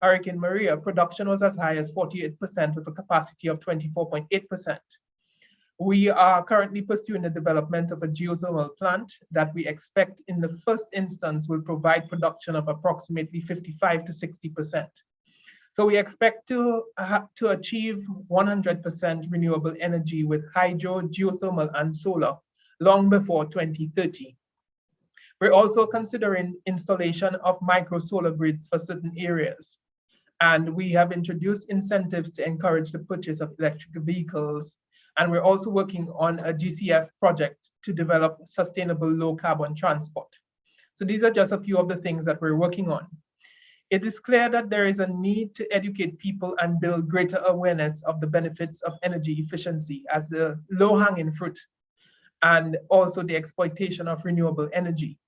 Hurricane Maria, production was as high as 48% with a capacity of 24.8%. We are currently pursuing the development of a geothermal plant that we expect in the first instance will provide production of approximately 55 to 60%. So we expect to achieve 100% renewable energy with hydro, geothermal, and solar long before 2030. We're also considering installation of micro solar grids for certain areas. And we have introduced incentives to encourage the purchase of electric vehicles And we're also working on a GCF project to develop sustainable low carbon transport. So these are just a few of the things that we're working on. It is clear that there is a need to educate people and build greater awareness of the benefits of energy efficiency as the low-hanging fruit, and also the exploitation of renewable energy.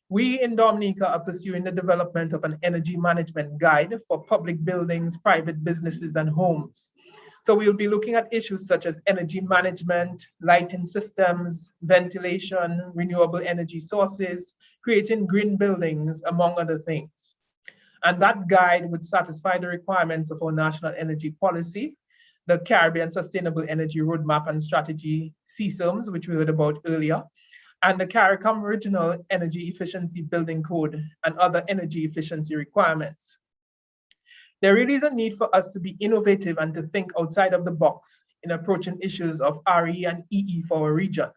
We in Dominica are pursuing the development of an energy management guide for public buildings, private businesses, and homes. So we will be looking at issues such as energy management, lighting systems, ventilation, renewable energy sources, creating green buildings, among other things. And that guide would satisfy the requirements of our national energy policy, the Caribbean Sustainable Energy Roadmap and Strategy, CSUMS, which we heard about earlier, and the CARICOM Regional Energy Efficiency Building Code and other energy efficiency requirements. There really is a need for us to be innovative and to think outside of the box in approaching issues of RE and EE for our region.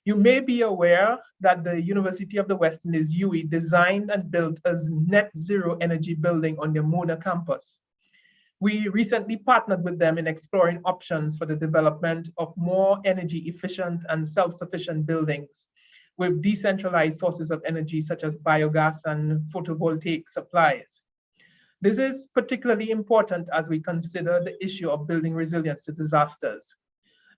You may be aware that the University of the West Indies, UWI, designed and built a net zero energy building on their Mona campus. We recently partnered with them in exploring options for the development of more energy efficient and self-sufficient buildings with decentralized sources of energy such as biogas and photovoltaic supplies. This is particularly important as we consider the issue of building resilience to disasters.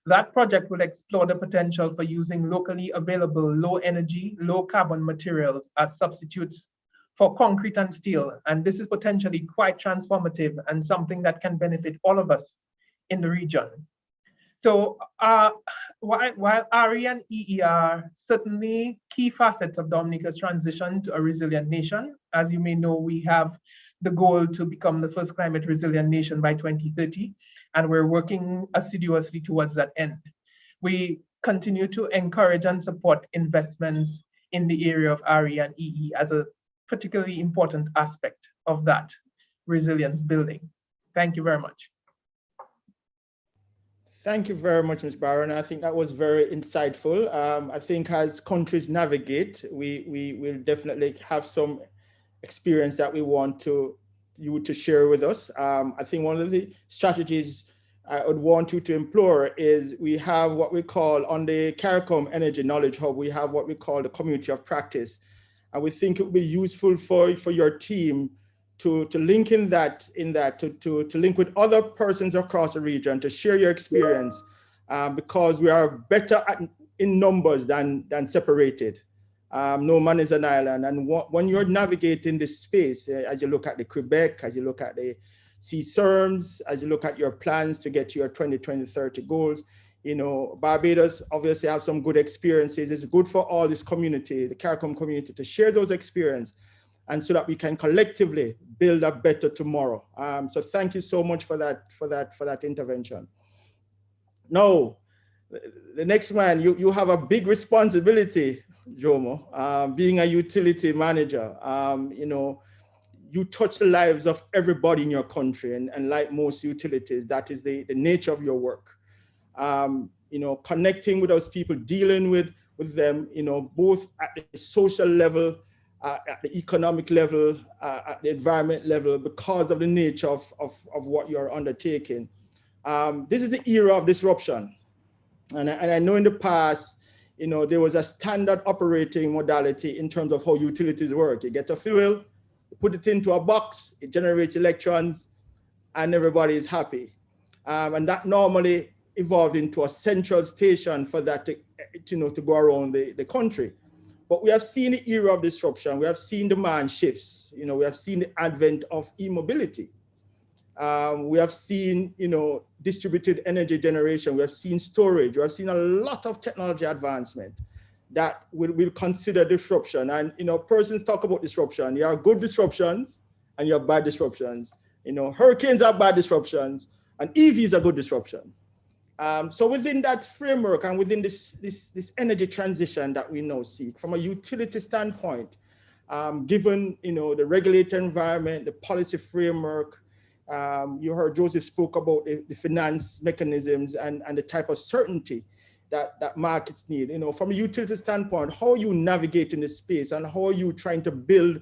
That project will explore the potential for using locally available low energy, low carbon materials as substitutes for concrete and steel. And this is potentially quite transformative and something that can benefit all of us in the region. So while RE and EE are certainly key facets of Dominica's transition to a resilient nation, as you may know, we have the goal to become the first climate resilient nation by 2030, and we're working assiduously towards that end. We continue to encourage and support investments in the area of RE and EE as a particularly important aspect of that resilience building. Thank you very much. Thank you very much, Ms. Barron. I think that was very insightful. I think as countries navigate, we will definitely have some experience that we want you to share with us. I think one of the strategies I would want you to implore is we have what we call on the CARICOM Energy Knowledge Hub, we have what we call the community of practice. And we think it would be useful for your team to link to link with other persons across the region to share your experience because we are better in numbers than separated. No man is an island. And when you're navigating this space, as you look at the Quebec, as you look at the CSURMS, as you look at your plans to get to your 2020-30 goals, you know, Barbados obviously have some good experiences. It's good for all this community, the CARICOM community, to share those experiences and so that we can collectively build a better tomorrow. So thank you so much for that intervention. Now, the next man, you have a big responsibility, Jomo, being a utility manager. You know, you touch the lives of everybody in your country, and like most utilities, that is the nature of your work. You know, connecting with those people, dealing with them, you know, both at the social level, at the economic level, at the environment level, because of the nature of what you're undertaking. This is the era of disruption. And I know in the past, you know, there was a standard operating modality in terms of how utilities work. You get a fuel, you put it into a box, it generates electrons, and everybody is happy. And that normally evolved into a central station for that to go around the country. But we have seen the era of disruption. We have seen demand shifts. You know, we have seen the advent of e-mobility. We have seen, you know, distributed energy generation. We have seen storage. We have seen a lot of technology advancement that will consider disruption. And, you know, persons talk about disruption. There are good disruptions and you have bad disruptions. You know, hurricanes are bad disruptions and EVs are good disruption. So within that framework and within this energy transition that we now seek from a utility standpoint, given, you know, the regulated environment, the policy framework, you heard Joseph spoke about the finance mechanisms and the type of certainty that markets need. You know, from a utility standpoint, how are you navigating this space and how are you trying to build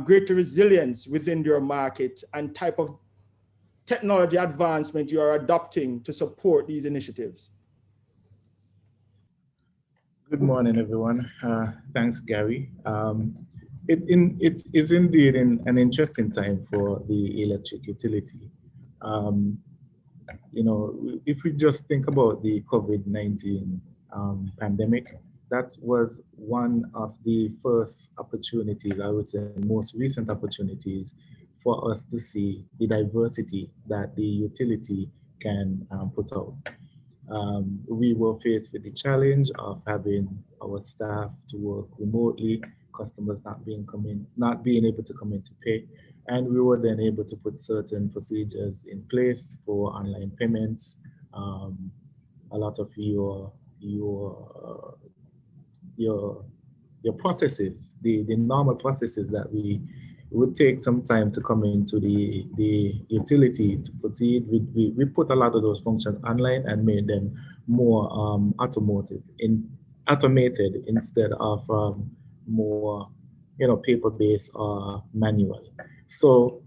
greater resilience within your market and type of technology advancement you are adopting to support these initiatives? Good morning, everyone. Thanks, Gary. It is indeed an interesting time for the electric utility. You know, if we just think about the COVID-19 pandemic, that was one of the first opportunities, I would say, most recent opportunities for us to see the diversity that the utility can put out. We were faced with the challenge of having our staff to work remotely, customers not being able to come in to pay, and we were then able to put certain procedures in place for online payments. A lot of your processes, the normal processes that we would take some time to come into the utility to proceed. We put a lot of those functions online and made them more automated instead of more, you know, paper-based or manual. So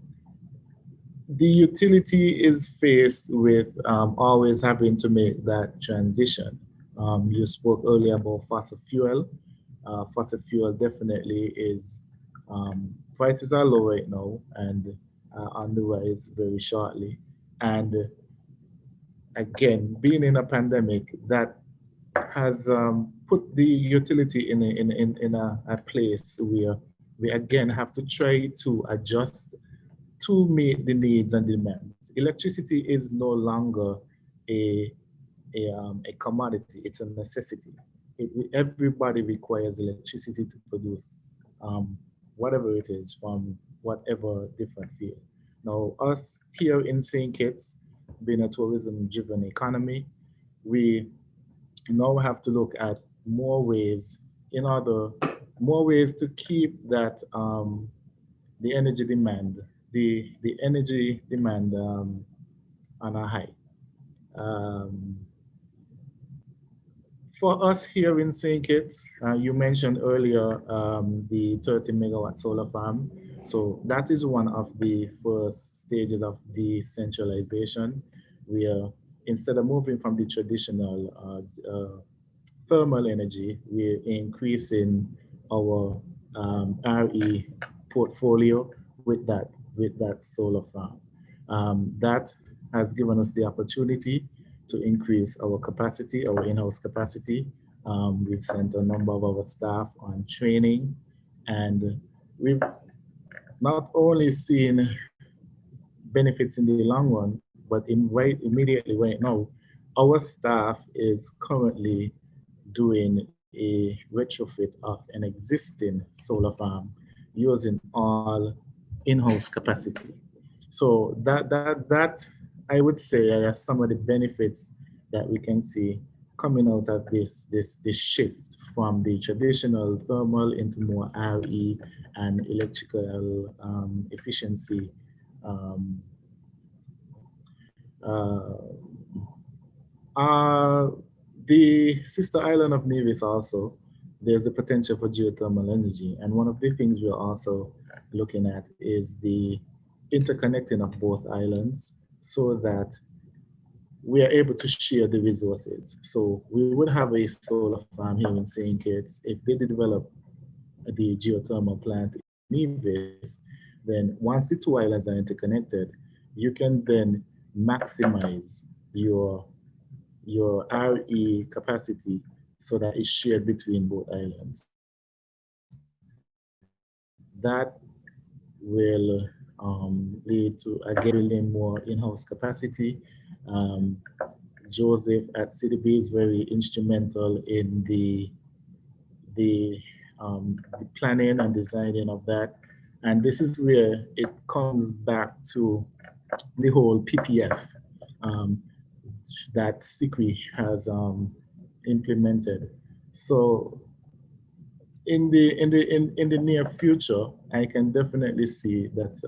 the utility is faced with always having to make that transition. You spoke earlier about fossil fuel. Fossil fuel definitely is, prices are low right now and on the rise very shortly. And again, being in a pandemic, that has put the utility in a place where we again have to try to adjust to meet the needs and demands. Electricity is no longer a commodity, it's a necessity. Everybody requires electricity to produce whatever it is from whatever different field. Now, us here in St. Kitts, being a tourism-driven economy, we now have to look at more ways to keep that the energy demand on a high. For us here in St. Kitts, you mentioned earlier the 30 megawatt solar farm. So that is one of the first stages of decentralization, where instead of moving from the traditional thermal energy, we're increasing our RE portfolio with that solar farm. That has given us the opportunity to increase our capacity, our in-house capacity. We've sent a number of our staff on training, and we've not only seen benefits in the long run, but immediately right now, our staff is currently doing a retrofit of an existing solar farm using all in-house capacity. So that I would say are some of the benefits that we can see coming out of this shift from the traditional thermal into more RE and electrical efficiency. The sister island of Nevis also, there's the potential for geothermal energy. And one of the things we're also looking at is the interconnecting of both islands so that we are able to share the resources. So we would have a solar farm here in St. Kitts. If they develop the geothermal plant in Nevis, then once the two islands are interconnected, you can then maximize your RE capacity so that it's shared between both islands. That will lead to again more in-house capacity. Joseph at CDB is very instrumental in the planning and designing of that. And this is where it comes back to the whole PPF that SICRI has implemented. So in the near future, I can definitely see that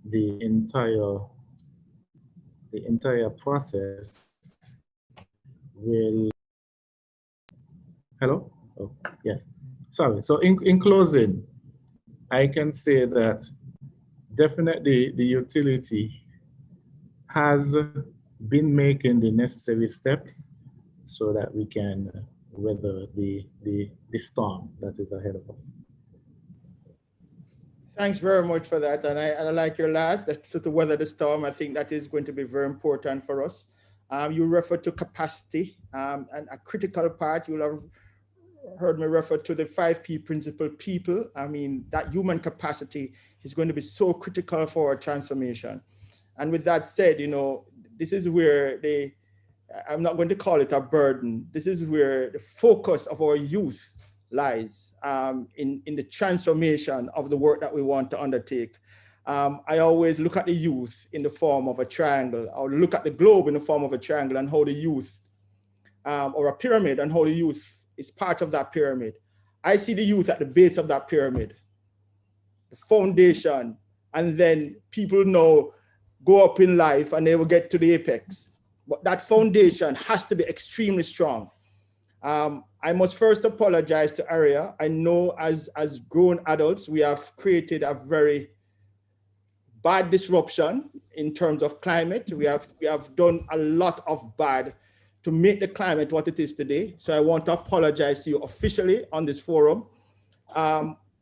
the entire process will. Hello? Oh, yes. Sorry. So in closing, I can say that definitely the utility has been making the necessary steps so that we can weather the storm that is ahead of us. Thanks very much for that. And I like your last, that to weather the storm. I think that is going to be very important for us. You refer to capacity, and a critical part, you'll have heard me refer to the 5P principle, people. I mean, that human capacity is going to be so critical for our transformation. And with that said, you know, this is where I'm not going to call it a burden. This is where the focus of our youth lies, in the transformation of the work that we want to undertake. I always look at the youth in the form of a triangle, or look at the globe in the form of a triangle, and how the youth, or a pyramid, and how the youth is part of that pyramid. I see the youth at the base of that pyramid, the foundation, and then people know go up in life and they will get to the apex. But that foundation has to be extremely strong. I must first apologize to Aria. I know as grown adults, we have created a very bad disruption in terms of climate. We have done a lot of bad to make the climate what it is today. So I want to apologize to you officially on this forum.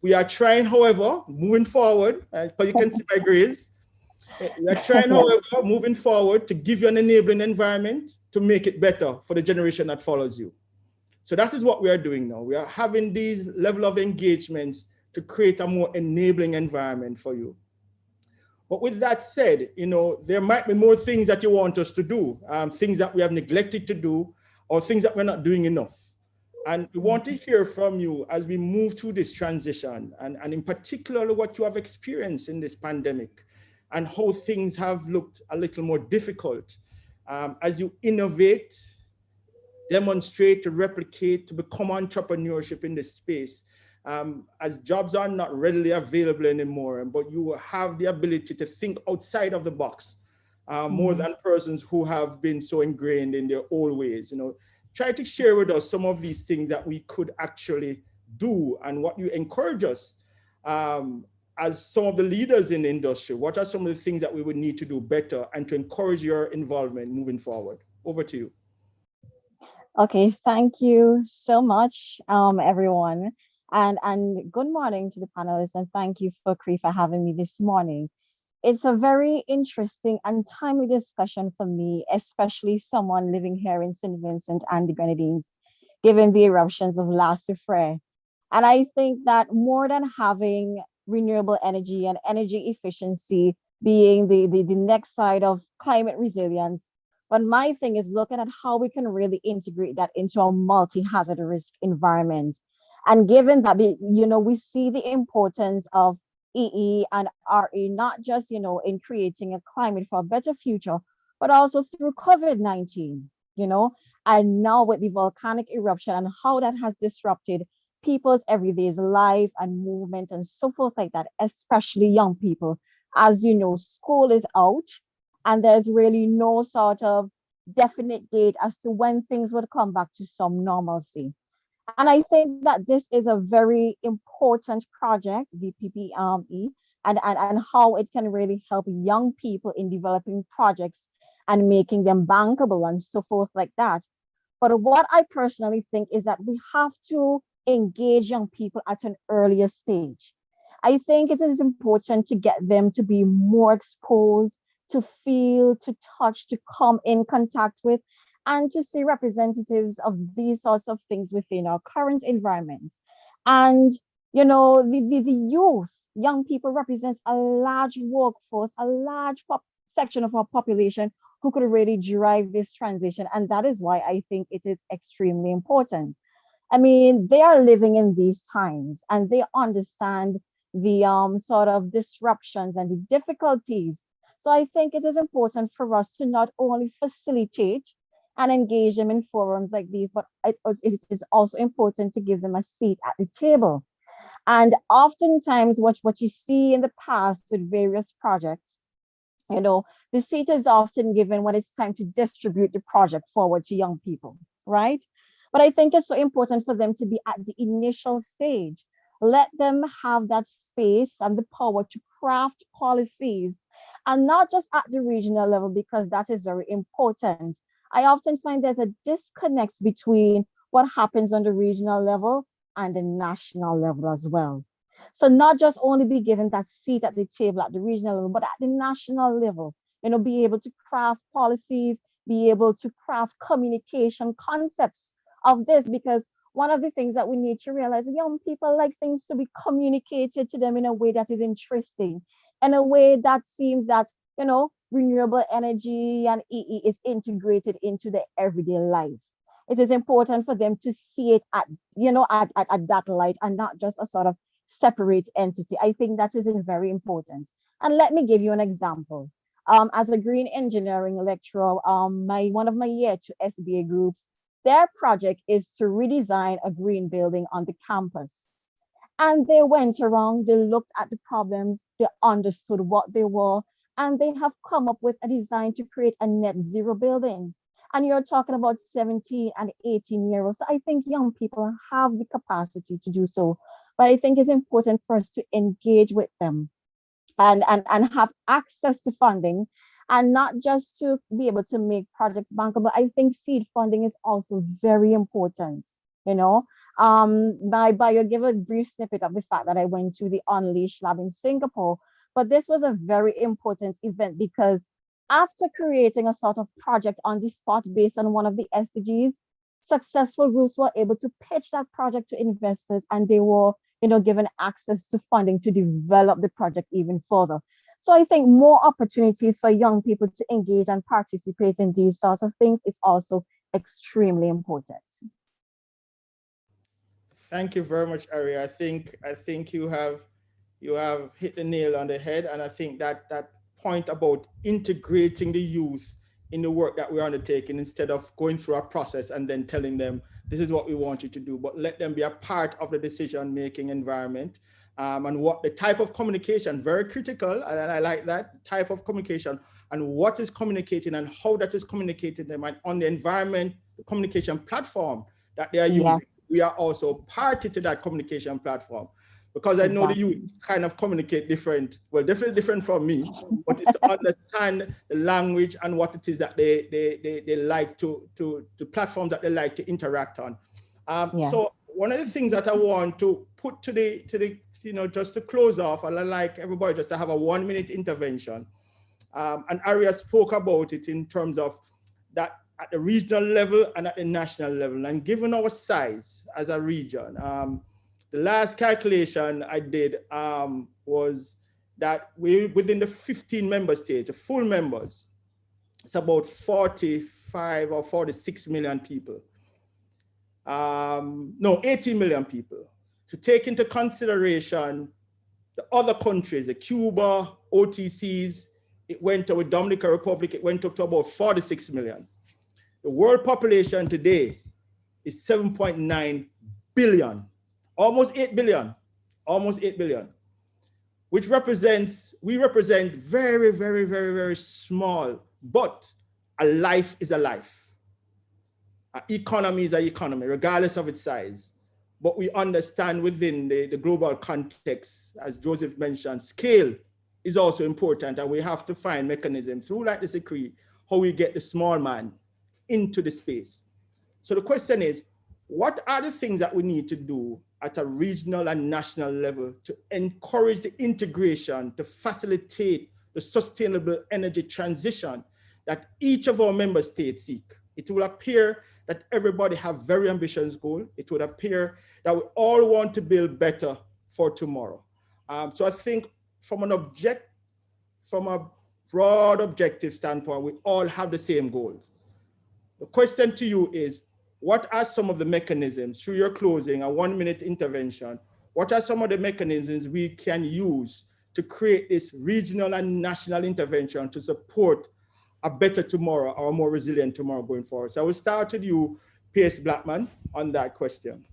We are trying, however, moving forward, because you can see my grades. We are trying, however, moving forward to give you an enabling environment to make it better for the generation that follows you. So that is what we are doing now. We are having these level of engagements to create a more enabling environment for you. But with that said, you know, there might be more things that you want us to do, things that we have neglected to do, or things that we're not doing enough. And we want to hear from you as we move through this transition, and in particular, what you have experienced in this pandemic, and how things have looked a little more difficult as you innovate, demonstrate, to replicate, to become entrepreneurship in this space. As jobs are not readily available anymore, but you have the ability to think outside of the box, more than persons who have been so ingrained in their old ways. You know, try to share with us some of these things that we could actually do, and what you encourage us as some of the leaders in the industry. What are some of the things that we would need to do better and to encourage your involvement moving forward? Over to you. Okay, thank you so much, everyone. And good morning to the panelists, and thank you, Cree, for having me this morning. It's a very interesting and timely discussion for me, especially someone living here in St. Vincent and the Grenadines, given the eruptions of La Soufrière. And I think that more than having renewable energy and energy efficiency being the next side of climate resilience, but my thing is looking at how we can really integrate that into a multi-hazard risk environment. And given that, we see the importance of EE and RE, not just, in creating a climate for a better future, but also through COVID-19, and now with the volcanic eruption and how that has disrupted people's everyday life and movement and so forth like that, especially young people. As you know, school is out, and there's really no sort of definite date as to when things would come back to some normalcy. And I think that this is a very important project, the PPE, and how it can really help young people in developing projects and making them bankable and so forth like that. But what I personally think is that we have to engage young people at an earlier stage. I think it is important to get them to be more exposed, to feel, to touch, to come in contact with, and to see representatives of these sorts of things within our current environment. And, the youth, young people represents a large workforce, a large section of our population who could really drive this transition. And that is why I think it is extremely important. I mean, they are living in these times and they understand the sort of disruptions and the difficulties. So I think it is important for us to not only facilitate and engage them in forums like these, but it is also important to give them a seat at the table. And oftentimes what you see in the past with various projects, the seat is often given when it's time to distribute the project forward to young people, right? But I think it's so important for them to be at the initial stage. Let them have that space and the power to craft policies And not just at the regional level, because that is very important. I often find there's a disconnect between what happens on the regional level and the national level as well. So not just only be given that seat at the table at the regional level, but at the national level, be able to craft policies, be able to craft communication concepts of this, because one of the things that we need to realize, young people like things to be communicated to them in a way that is interesting, in a way that seems that, renewable energy and EE is integrated into their everyday life. It is important for them to see it at that light and not just a sort of separate entity. I think that is very important. And let me give you an example. As a green engineering lecturer, one of my year two SBA groups, their project is to redesign a green building on the campus. And they went around, they looked at the problems, they understood what they were, and they have come up with a design to create a net zero building. And you're talking about 17 and 18-year-olds. So I think young people have the capacity to do so. But I think it's important for us to engage with them and have access to funding, and not just to be able to make projects bankable. I think seed funding is also very important. My bio give a brief snippet of the fact that I went to the Unleash Lab in Singapore, but this was a very important event because after creating a sort of project on the spot based on one of the SDGs, successful groups were able to pitch that project to investors, and they were given access to funding to develop the project even further. So I think more opportunities for young people to engage and participate in these sorts of things is also extremely important. Thank you very much, Ari. I think you have hit the nail on the head, and I think that point about integrating the youth in the work that we're undertaking, instead of going through a process and then telling them this is what we want you to do, but let them be a part of the decision-making environment. And what the type of communication, very critical, and I like that type of communication, and what is communicating and how that is communicating them, and on the environment, the communication platform that they are using. Yes. We are also party to that communication platform, because I know the youth kind of communicate different, well, definitely different from me, but it's to understand the language and what it is that they like the platforms that they like to interact on. Yes. So one of the things that I want to put to the just to close off, and I like everybody just to have a 1-minute intervention. And Aria spoke about it in terms of that at the regional level and at the national level. And given our size as a region, the last calculation I did was that we within the 15 member states, the full members, it's about 45 or 46 million people. No, 18 million people. To take into consideration the other countries, the Cuba, OTCs, it went to with Dominican Republic, it went up to about 46 million. The world population today is 7.9 billion, almost 8 billion, which we represent very, very, very, very small, but a life is a life. An economy is an economy, regardless of its size. But we understand within the global context, as Joseph mentioned, scale is also important, and we have to find mechanisms through like the decree, how we get the small man into the space. So the question is, what are the things that we need to do at a regional and national level to encourage the integration, to facilitate the sustainable energy transition that each of our member states seek? It will appear that everybody have very ambitious goals. It would appear that we all want to build better for tomorrow. So I think from a broad objective standpoint, we all have the same goals. The question to you is, what are some of the mechanisms, through your closing, a 1-minute intervention, what are some of the mechanisms we can use to create this regional and national intervention to support a better tomorrow or a more resilient tomorrow going forward? So I will start with you, Pierce Blackman, on that question.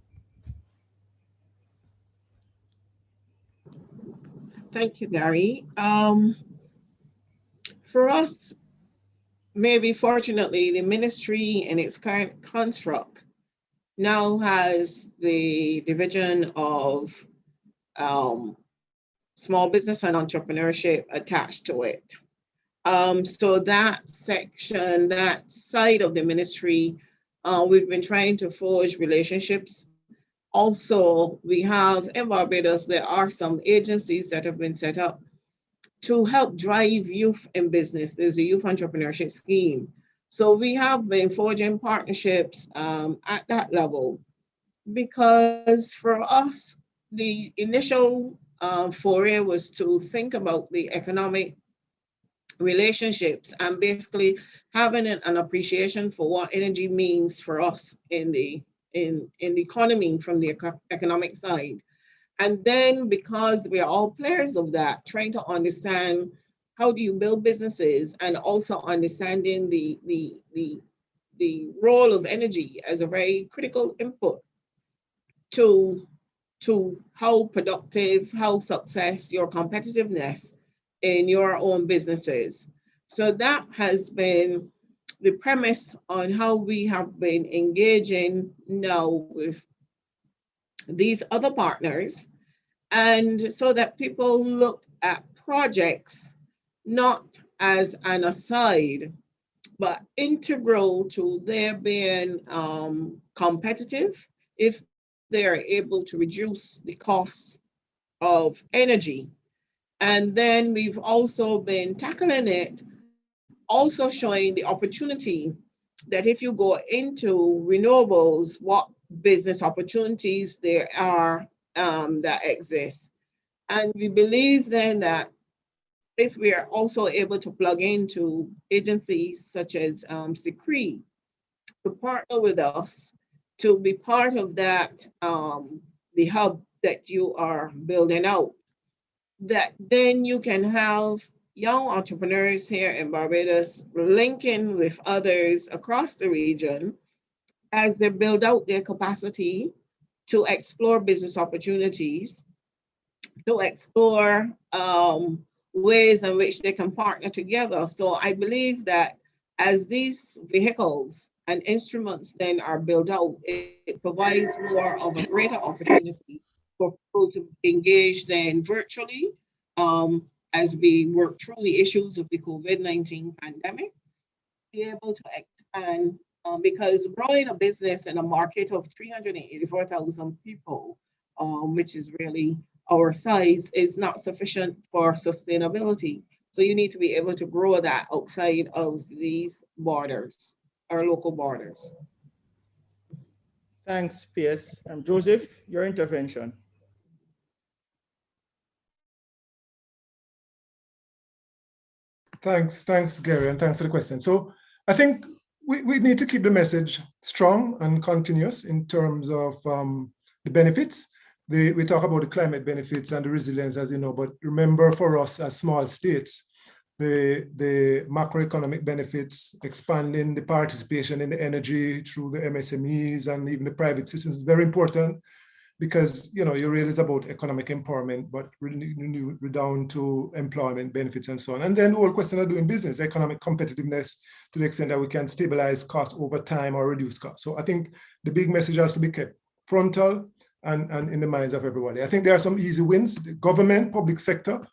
Thank you, Gary. For us, maybe fortunately, the ministry in its current construct now has the division of small business and entrepreneurship attached to it. So that section, that side of the ministry, we've been trying to forge relationships. Also, we have in Barbados, there are some agencies that have been set up to help drive youth in business. There's a youth entrepreneurship scheme. So we have been forging partnerships at that level, because for us, the initial foray was to think about the economic relationships and basically having an appreciation for what energy means for us in the economy from the economic side. And then, because we are all players of that, trying to understand how do you build businesses, and also understanding the role of energy as a very critical input to how productive, how success, your competitiveness in your own businesses. So that has been the premise on how we have been engaging now with these other partners, and so that people look at projects not as an aside, but integral to their being competitive, if they're able to reduce the costs of energy. And then we've also been tackling it, also showing the opportunity that if you go into renewables, what business opportunities there are that exist. And we believe then that if we are also able to plug into agencies such as SICRE to partner with us to be part of that, the hub that you are building out, that then you can have young entrepreneurs here in Barbados linking with others across the region as they build out their capacity to explore business opportunities, to explore ways in which they can partner together. So I believe that as these vehicles and instruments then are built out, it provides more of a greater opportunity for people to engage then virtually as we work through the issues of the COVID-19 pandemic, be able to expand because growing a business in a market of 384,000 people, which is really our size, is not sufficient for sustainability. So you need to be able to grow that outside of these borders, our local borders. Thanks, PS. Joseph, your intervention. Thanks, Gary, and thanks for the question. So I think we need to keep the message strong and continuous in terms of the benefits. We talk about the climate benefits and the resilience, as you know, but remember for us as small states, the macroeconomic benefits, expanding the participation in the energy through the MSMEs and even the private systems is very important, because you really is about economic empowerment, but really down to employment benefits and so on. And then the whole question of doing business, economic competitiveness, to the extent that we can stabilize costs over time or reduce costs. So I think the big message has to be kept frontal and in the minds of everybody. I think there are some easy wins. The government, public sector,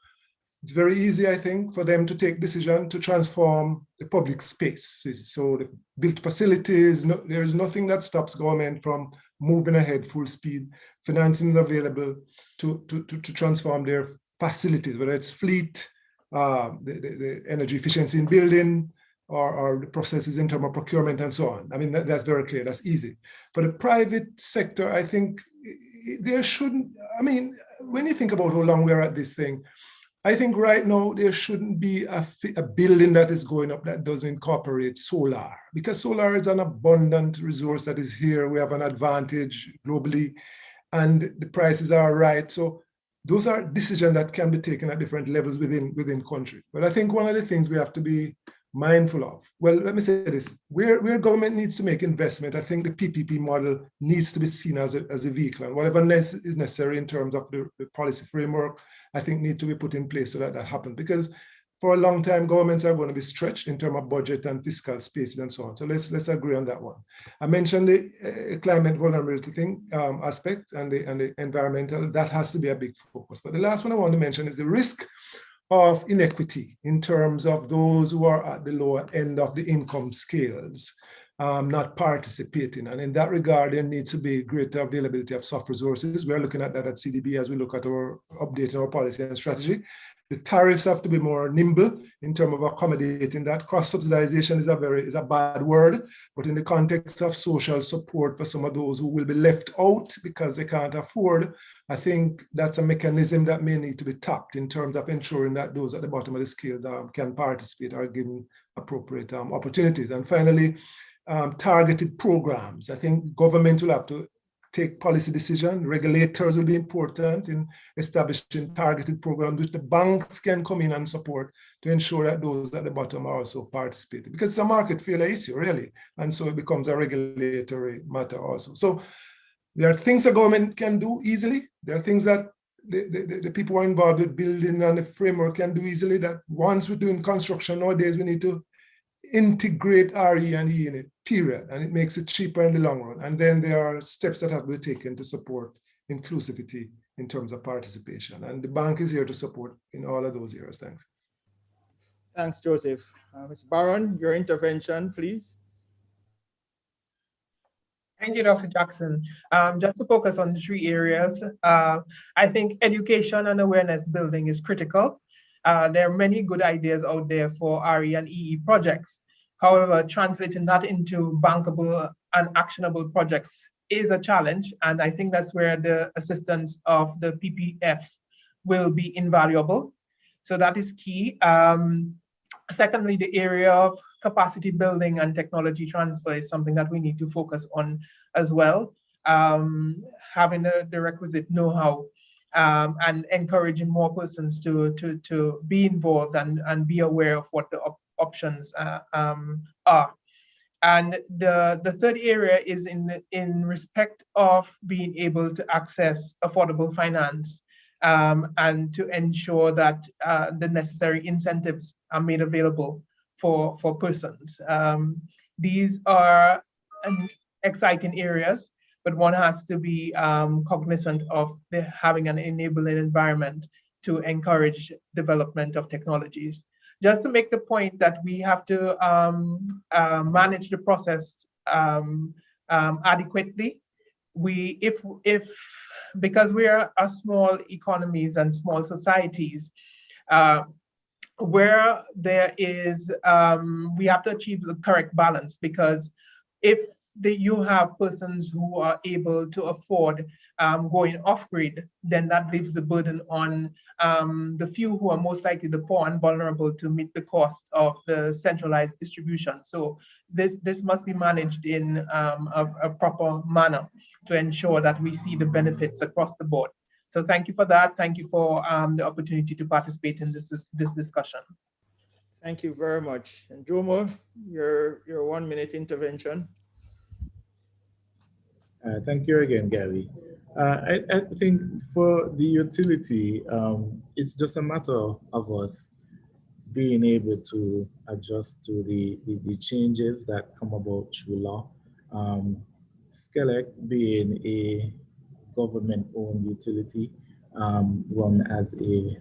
it's very easy, I think, for them to take decision to transform the public space. So the built facilities, there is nothing that stops government from moving ahead full speed. Financing is available to transform their facilities, whether it's fleet, the energy efficiency in building, or the processes in terms of procurement and so on. I mean, that's very clear, that's easy. For the private sector, I think there shouldn't, I mean, when you think about how long we're at this thing, I think right now there shouldn't be a building that is going up that doesn't incorporate solar, because solar is an abundant resource that is here. We have an advantage globally, and the prices are right. So those are decisions that can be taken at different levels within country. But I think one of the things we have to be mindful of, well, let me say this, where government needs to make investment, I think the PPP model needs to be seen as a vehicle, and whatever is necessary in terms of the policy framework, I think need to be put in place so that happens, because for a long time, governments are going to be stretched in terms of budget and fiscal spaces and so on. So let's agree on that one. I mentioned the climate vulnerability thing aspect and the environmental, that has to be a big focus. But the last one I want to mention is the risk of inequity in terms of those who are at the lower end of the income scales not participating. And in that regard, there needs to be greater availability of soft resources. We're looking at that at CDB as we look at our updating our policy and strategy. The tariffs have to be more nimble in terms of accommodating that. Cross-subsidization is a bad word, but in the context of social support for some of those who will be left out because they can't afford, I think that's a mechanism that may need to be tapped in terms of ensuring that those at the bottom of the scale can participate or given appropriate opportunities. And finally, targeted programs. I think government will have to take policy decision. Regulators will be important in establishing targeted programs which the banks can come in and support to ensure that those at the bottom are also participating. Because it's a market failure issue, really. And so it becomes a regulatory matter also. So there are things the government can do easily. There are things that the people who are involved with building and the framework can do easily, that once we're doing construction nowadays, we need to integrate RE and E in it, period. And it makes it cheaper in the long run. And then there are steps that have to be taken to support inclusivity in terms of participation. And the bank is here to support in all of those areas. Thanks. Thanks, Joseph. Ms. Barron, your intervention, please. Thank you, Dr. Jackson. Just to focus on the 3 areas, I think education and awareness building is critical. There are many good ideas out there for RE and EE projects. However, translating that into bankable and actionable projects is a challenge. And I think that's where the assistance of the PPF will be invaluable. So that is key. Secondly, the area of capacity building and technology transfer is something that we need to focus on as well. Having the requisite know-how and encouraging more persons to be involved and be aware of what the options are. And the third area is in respect of being able to access affordable finance and to ensure that the necessary incentives are made available for persons. These are exciting areas, but one has to be cognizant of having an enabling environment to encourage development of technologies. Just to make the point that we have to manage the process adequately. Because we are a small economies and small societies, where there is, we have to achieve the correct balance, because if you have persons who are able to afford going off-grid, then that leaves the burden on the few who are most likely the poor and vulnerable to meet the cost of the centralized distribution. So this must be managed in a proper manner to ensure that we see the benefits across the board. So thank you for that. Thank you for the opportunity to participate in this discussion. Thank you very much. And Jomo, your 1 minute intervention. Thank you again, Gary. I think for the utility, it's just a matter of us being able to adjust to the changes that come about through law. SCELEC being a government-owned utility, run as a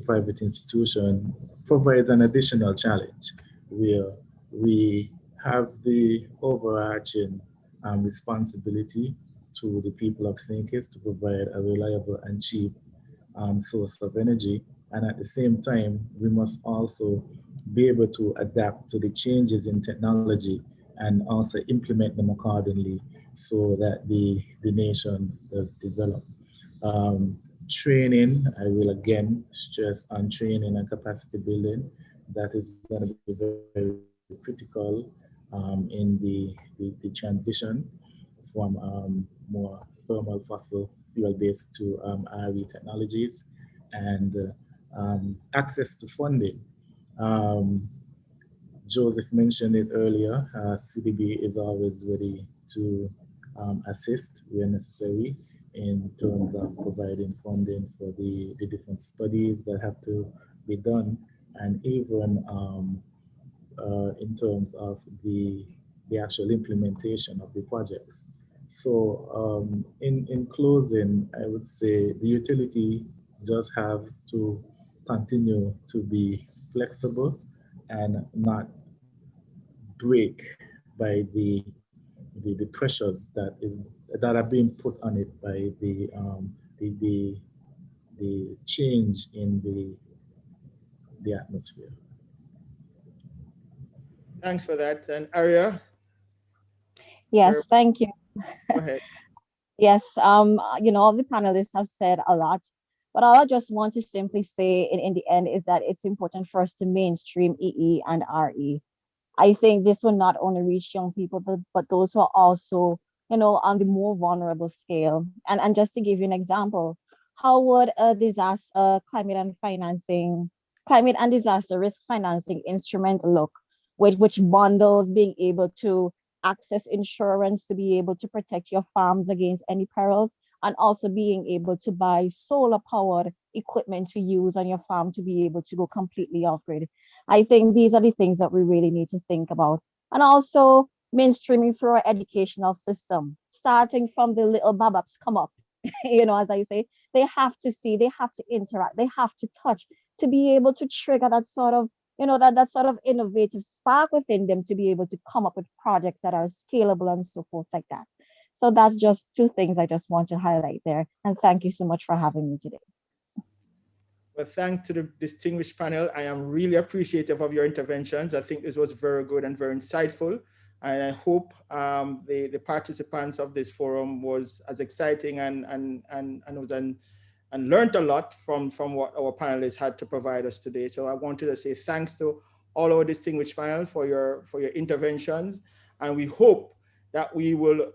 private institution, provides an additional challenge where we have the overarching responsibility to the people of St. Kitts to provide a reliable and cheap source of energy. And at the same time, we must also be able to adapt to the changes in technology and also implement them accordingly so that the nation does develop. Training, I will again stress on training and capacity building. That is going to be very critical in the transition from more thermal fossil fuel-based to RE technologies, and access to funding. Joseph mentioned it earlier, CDB is always ready to assist where necessary in terms of providing funding for the different studies that have to be done, and even in terms of the actual implementation of the projects. So in closing, I would say the utility just has to continue to be flexible and not break by the pressures that are being put on it by the change in the atmosphere. Thanks for that. And Aria? Yes, thank you. Go ahead. Yes, all the panelists have said a lot, but all I just want to simply say in the end is that it's important for us to mainstream EE and RE. I think this will not only reach young people, but those who are also, on the more vulnerable scale. And just to give you an example, how would a disaster climate and disaster risk financing instrument look, which bundles being able to access insurance to be able to protect your farms against any perils, and also being able to buy solar powered equipment to use on your farm to be able to go completely off grid. I think these are the things that we really need to think about. And also mainstreaming through our educational system, starting from the little bababs come up, as I say, they have to see, they have to interact, they have to touch to be able to trigger that sort of, that sort of innovative spark within them to be able to come up with projects that are scalable and so forth like that. So that's just two things I just want to highlight there. And thank you so much for having me today. Well, thanks to the distinguished panel. I am really appreciative of your interventions. I think this was very good and very insightful. And I hope the participants of this forum was as exciting and learned a lot from what our panelists had to provide us today. So I wanted to say thanks to all our distinguished panel for your interventions. And we hope that we will,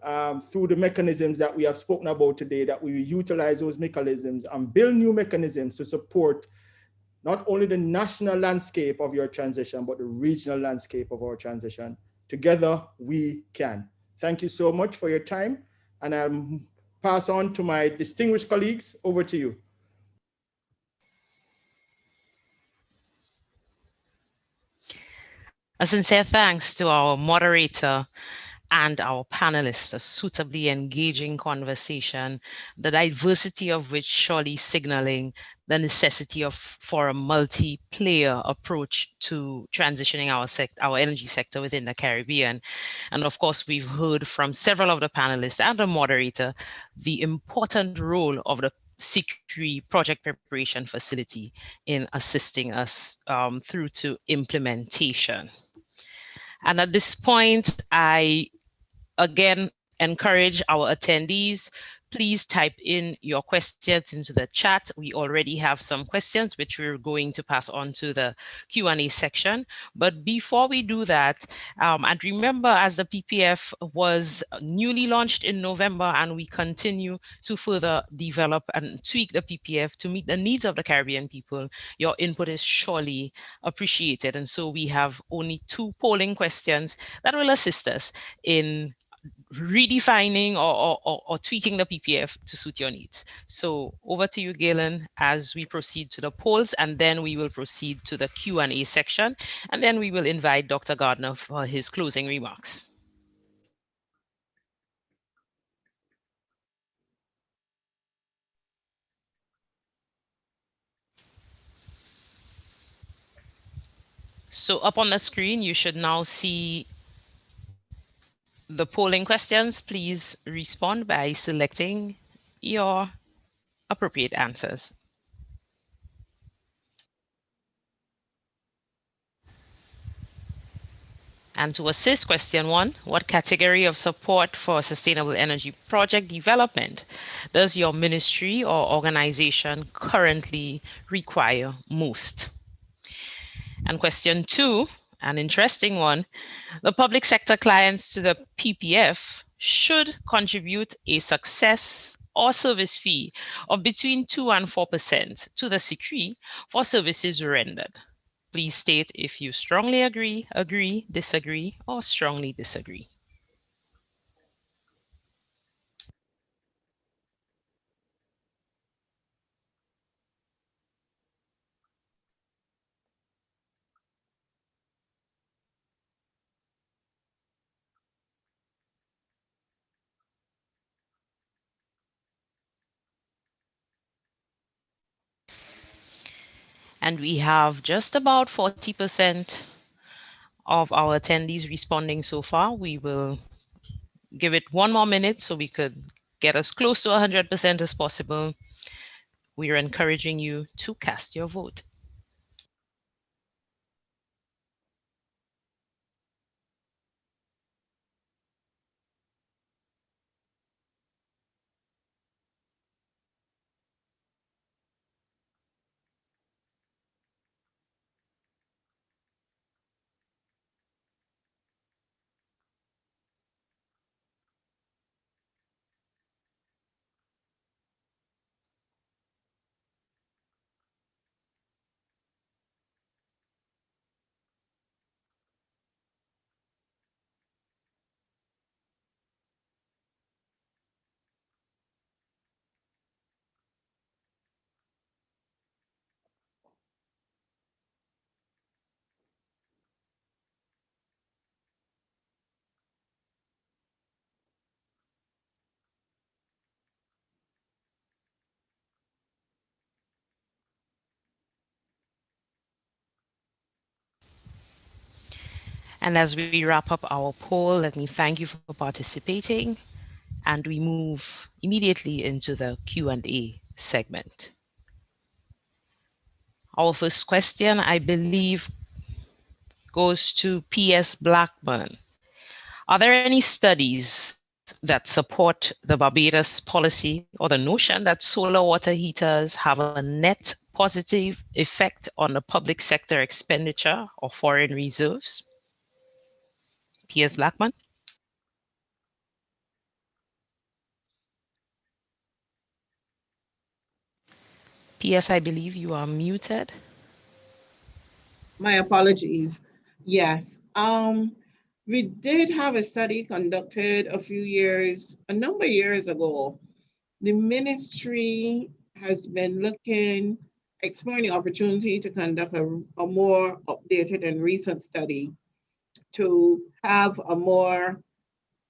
through the mechanisms that we have spoken about today, that we will utilize those mechanisms and build new mechanisms to support not only the national landscape of your transition, but the regional landscape of our transition. Together, we can. Thank you so much for your time. And I'll pass on to my distinguished colleagues. Over to you. A sincere thanks to our moderator and our panelists, a suitably engaging conversation, the diversity of which surely signaling the necessity for a multi-player approach to transitioning our energy sector within the Caribbean. And of course, we've heard from several of the panelists and the moderator the important role of the SICRI project preparation facility in assisting us through to implementation. And at this point, I again encourage our attendees, please type in your questions into the chat. We already have some questions which we're going to pass on to the Q&A section. But before we do that, and remember, as the PPF was newly launched in November, and we continue to further develop and tweak the PPF to meet the needs of the Caribbean people, your input is surely appreciated. And so we have only 2 polling questions that will assist us in redefining or tweaking the PPF to suit your needs. So over to you, Galen, as we proceed to the polls, and then we will proceed to the Q&A section, and then we will invite Dr. Gardner for his closing remarks. So up on the screen, you should now see the polling questions. Please respond by selecting your appropriate answers. And to assist, question 1, what category of support for sustainable energy project development does your ministry or organization currently require most? And question 2, an interesting one, the public sector clients to the PPF should contribute a success or service fee of between 2 and 4% to the SICRI for services rendered. Please state if you strongly agree, disagree, or strongly disagree. And we have just about 40% of our attendees responding so far. We will give it one more minute so we could get as close to 100% as possible. We are encouraging you to cast your vote. And as we wrap up our poll, let me thank you for participating, and we move immediately into the Q&A segment. Our first question, I believe, goes to P.S. Blackburn. Are there any studies that support the Barbados policy or the notion that solar water heaters have a net positive effect on the public sector expenditure or foreign reserves? P.S. Blackburn? P.S., I believe you are muted. My apologies. Yes. We did have a study conducted a number of years ago. The ministry has been exploring the opportunity to conduct a more updated and recent study to have a more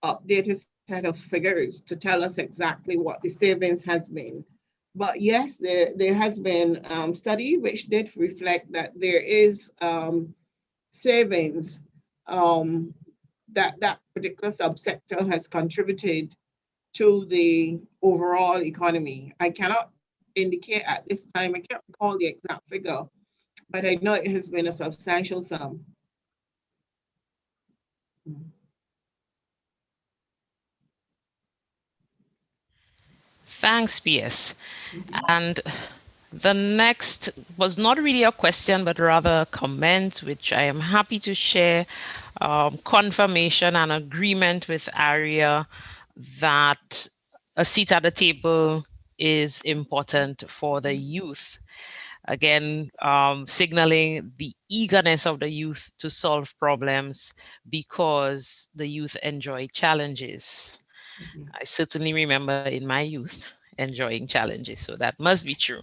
updated set of figures to tell us exactly what the savings has been. But yes, there has been study which did reflect that there is savings that particular subsector has contributed to the overall economy. I cannot indicate at this time, I can't recall the exact figure, but I know it has been a substantial sum. Thanks, PS. And the next was not really a question, but rather a comment, which I am happy to share. Confirmation and agreement with ARIA that a seat at the table is important for the youth. Again, signaling the eagerness of the youth to solve problems because the youth enjoy challenges. I certainly remember in my youth enjoying challenges, so that must be true.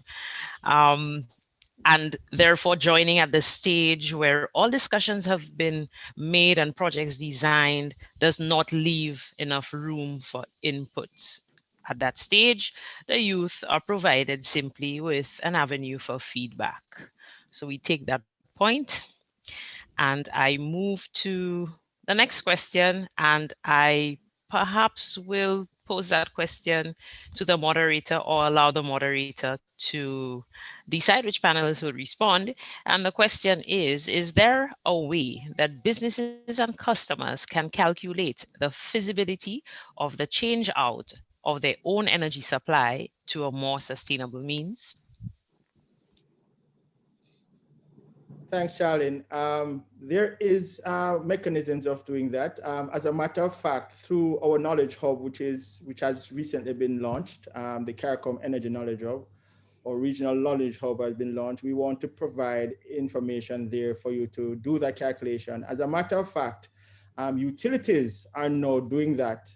And therefore joining at the stage where all discussions have been made and projects designed does not leave enough room for input. At that stage, the youth are provided simply with an avenue for feedback. So we take that point and I move to the next question, and I perhaps will pose that question to the moderator or allow the moderator to decide which panelists will respond. And the question is there a way that businesses and customers can calculate the feasibility of the change out of their own energy supply to a more sustainable means? Thanks, Charlene. There is mechanisms of doing that. As a matter of fact, through our Knowledge Hub, which has recently been launched, the CARICOM Energy Knowledge Hub, or Regional Knowledge Hub has been launched. We want to provide information there for you to do that calculation. As a matter of fact, utilities are now doing that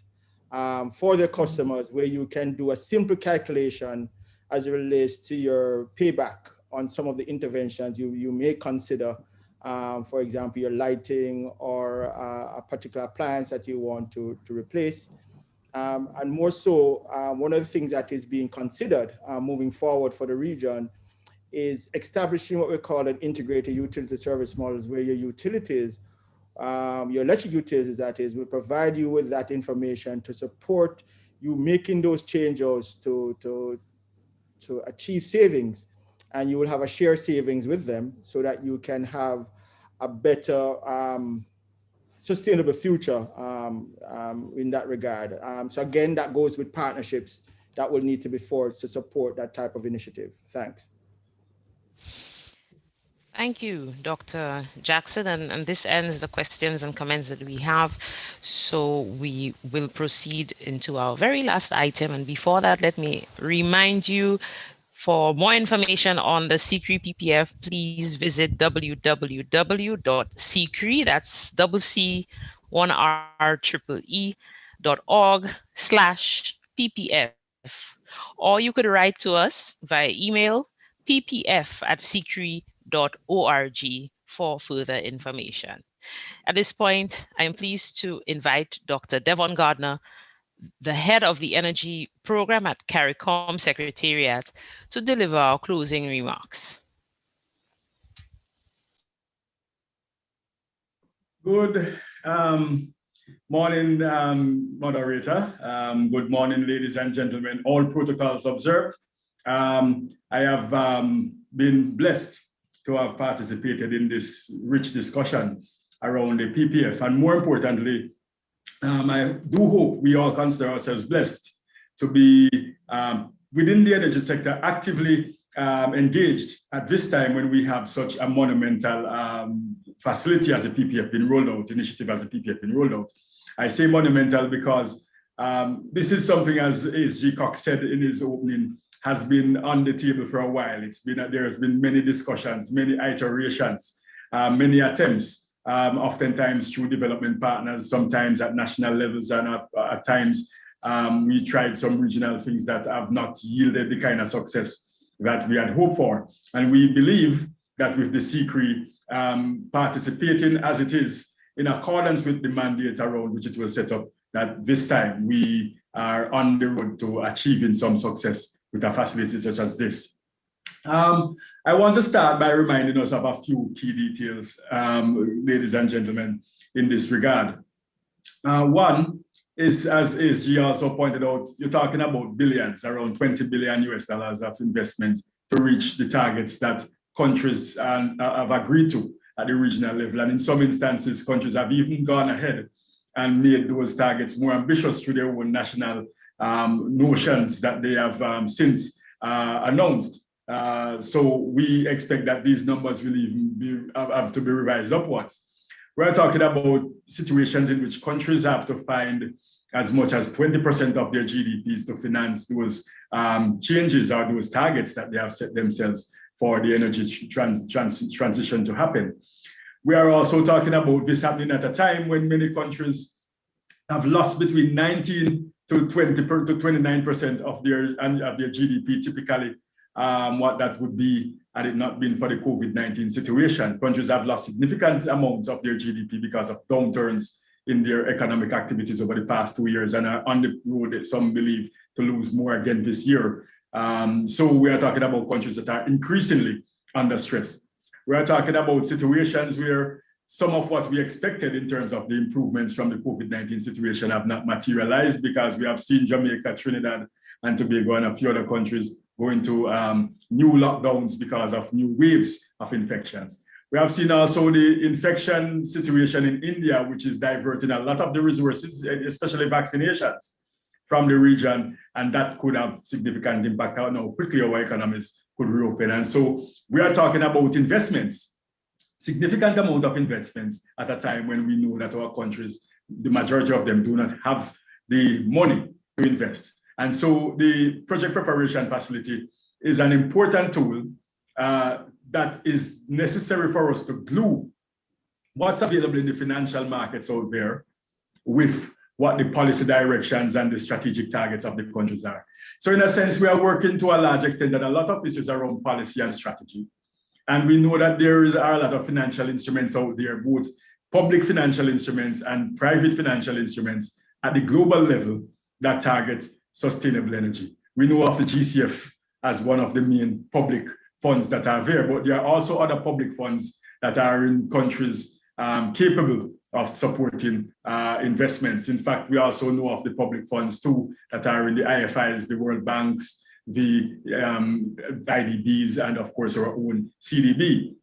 for their customers, where you can do a simple calculation as it relates to your payback on some of the interventions you may consider, for example, your lighting or a particular appliance that you want to replace. And more so, one of the things that is being considered moving forward for the region is establishing what we call an integrated utility service models, where your utilities, your electric utilities, that is, will provide you with that information to support you making those changes to achieve savings, and you will have a shared savings with them so that you can have a better sustainable future in that regard. So again, that goes with partnerships that will need to be forged to support that type of initiative. Thanks. Thank you, Dr. Jackson. And this ends the questions and comments that we have. So we will proceed into our very last item. And before that, let me remind you, for more information on the CCRE PPF, please visit www.ccre, that's CCRE.org/PPF. Or you could write to us via email, ppf@ccre.org, for further information. At this point, I am pleased to invite Dr. Devon Gardner, the head of the energy program at CARICOM Secretariat, to deliver our closing remarks. Good morning, moderator. Good morning, ladies and gentlemen. All protocols observed. I have been blessed to have participated in this rich discussion around the PPF, and more importantly, I do hope we all consider ourselves blessed to be within the energy sector actively engaged at this time when we have such a monumental facility as a PPF being rolled out, initiative as a PPF being rolled out. I say monumental because this is something, as ASG Cox said in his opening, has been on the table for a while. There has been many discussions, many iterations, many attempts, oftentimes through development partners, sometimes at national levels, and at times we tried some regional things that have not yielded the kind of success that we had hoped for. And we believe that with the CCRE participating as it is in accordance with the mandate around which it was set up, that this time we are on the road to achieving some success with a facility such as this. I want to start by reminding us of a few key details, ladies and gentlemen, in this regard. One is, as ASG also pointed out, you're talking about billions, around $20 billion of investment to reach the targets that countries have agreed to at the regional level. And in some instances, countries have even gone ahead and made those targets more ambitious through their own national notions that they have since announced. So we expect that these numbers will even have to be revised upwards. We're talking about situations in which countries have to find as much as 20% of their GDPs to finance those changes or those targets that they have set themselves for the energy transition to happen. We are also talking about this happening at a time when many countries have lost between 19 to 29% of their GDP, typically what that would be had it not been for the COVID-19 situation. Countries have lost significant amounts of their GDP because of downturns in their economic activities over the past 2 years, and are on the road, some believe, to lose more again this year. So we are talking about countries that are increasingly under stress. We are talking about situations where some of what we expected in terms of the improvements from the COVID-19 situation have not materialized, because we have seen Jamaica, Trinidad and Tobago, and a few other countries go into new lockdowns because of new waves of infections. We have seen also the infection situation in India, which is diverting a lot of the resources, especially vaccinations, from the region, and that could have significant impact on how quickly our economies could reopen. And so we are talking about investments, significant amount of investments at a time when we know that our countries, the majority of them, do not have the money to invest. And so the project preparation facility is an important tool that is necessary for us to glue what's available in the financial markets out there with what the policy directions and the strategic targets of the countries are. So in a sense, we are working to a large extent on a lot of issues around policy and strategy. And we know that there are a lot of financial instruments out there, both public financial instruments and private financial instruments at the global level that target sustainable energy. We know of the GCF as one of the main public funds that are there, but there are also other public funds that are in countries capable of supporting investments. In fact, we also know of the public funds too that are in the IFIs, the World Banks, the IDBs, and of course our own CDB.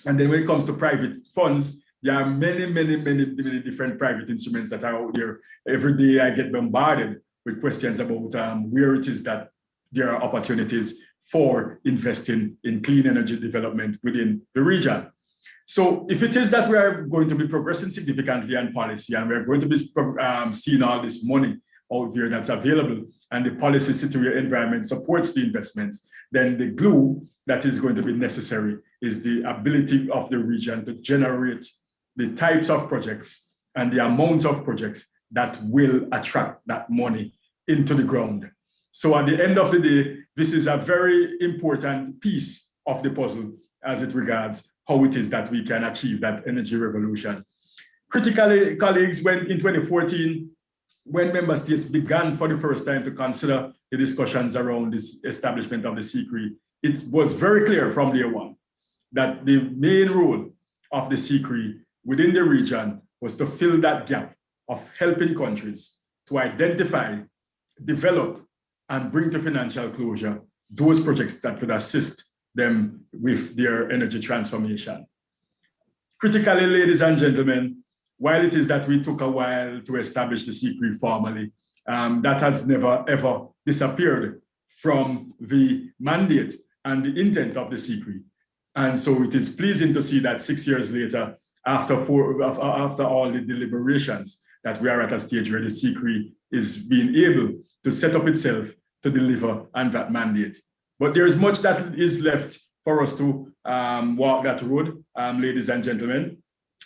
And then when it comes to private funds, there are many different private instruments that are out there. Every day I get bombarded with questions about where it is that there are opportunities for investing in clean energy development within the region. So if it is that we are going to be progressing significantly on policy and we're going to be seeing all this money out there that's available and the policy situation environment supports the investments, then the glue that is going to be necessary is the ability of the region to generate the types of projects and the amounts of projects that will attract that money into the ground. So at the end of the day, this is a very important piece of the puzzle as it regards how it is that we can achieve that energy revolution. Critically, colleagues, when in 2014, when member states began for the first time to consider the discussions around this establishment of the CCRE, it was very clear from day one that the main role of the CCRE within the region was to fill that gap of helping countries to identify, develop, and bring to financial closure those projects that could assist them with their energy transformation. Critically, ladies and gentlemen, while it is that we took a while to establish the CCRE formally, that has never ever disappeared from the mandate and the intent of the CCRE. And so it is pleasing to see that 6 years later, after all the deliberations, that we are at a stage where the CCRE is being able to set up itself to deliver on that mandate. But there is much that is left for us to walk that road, ladies and gentlemen.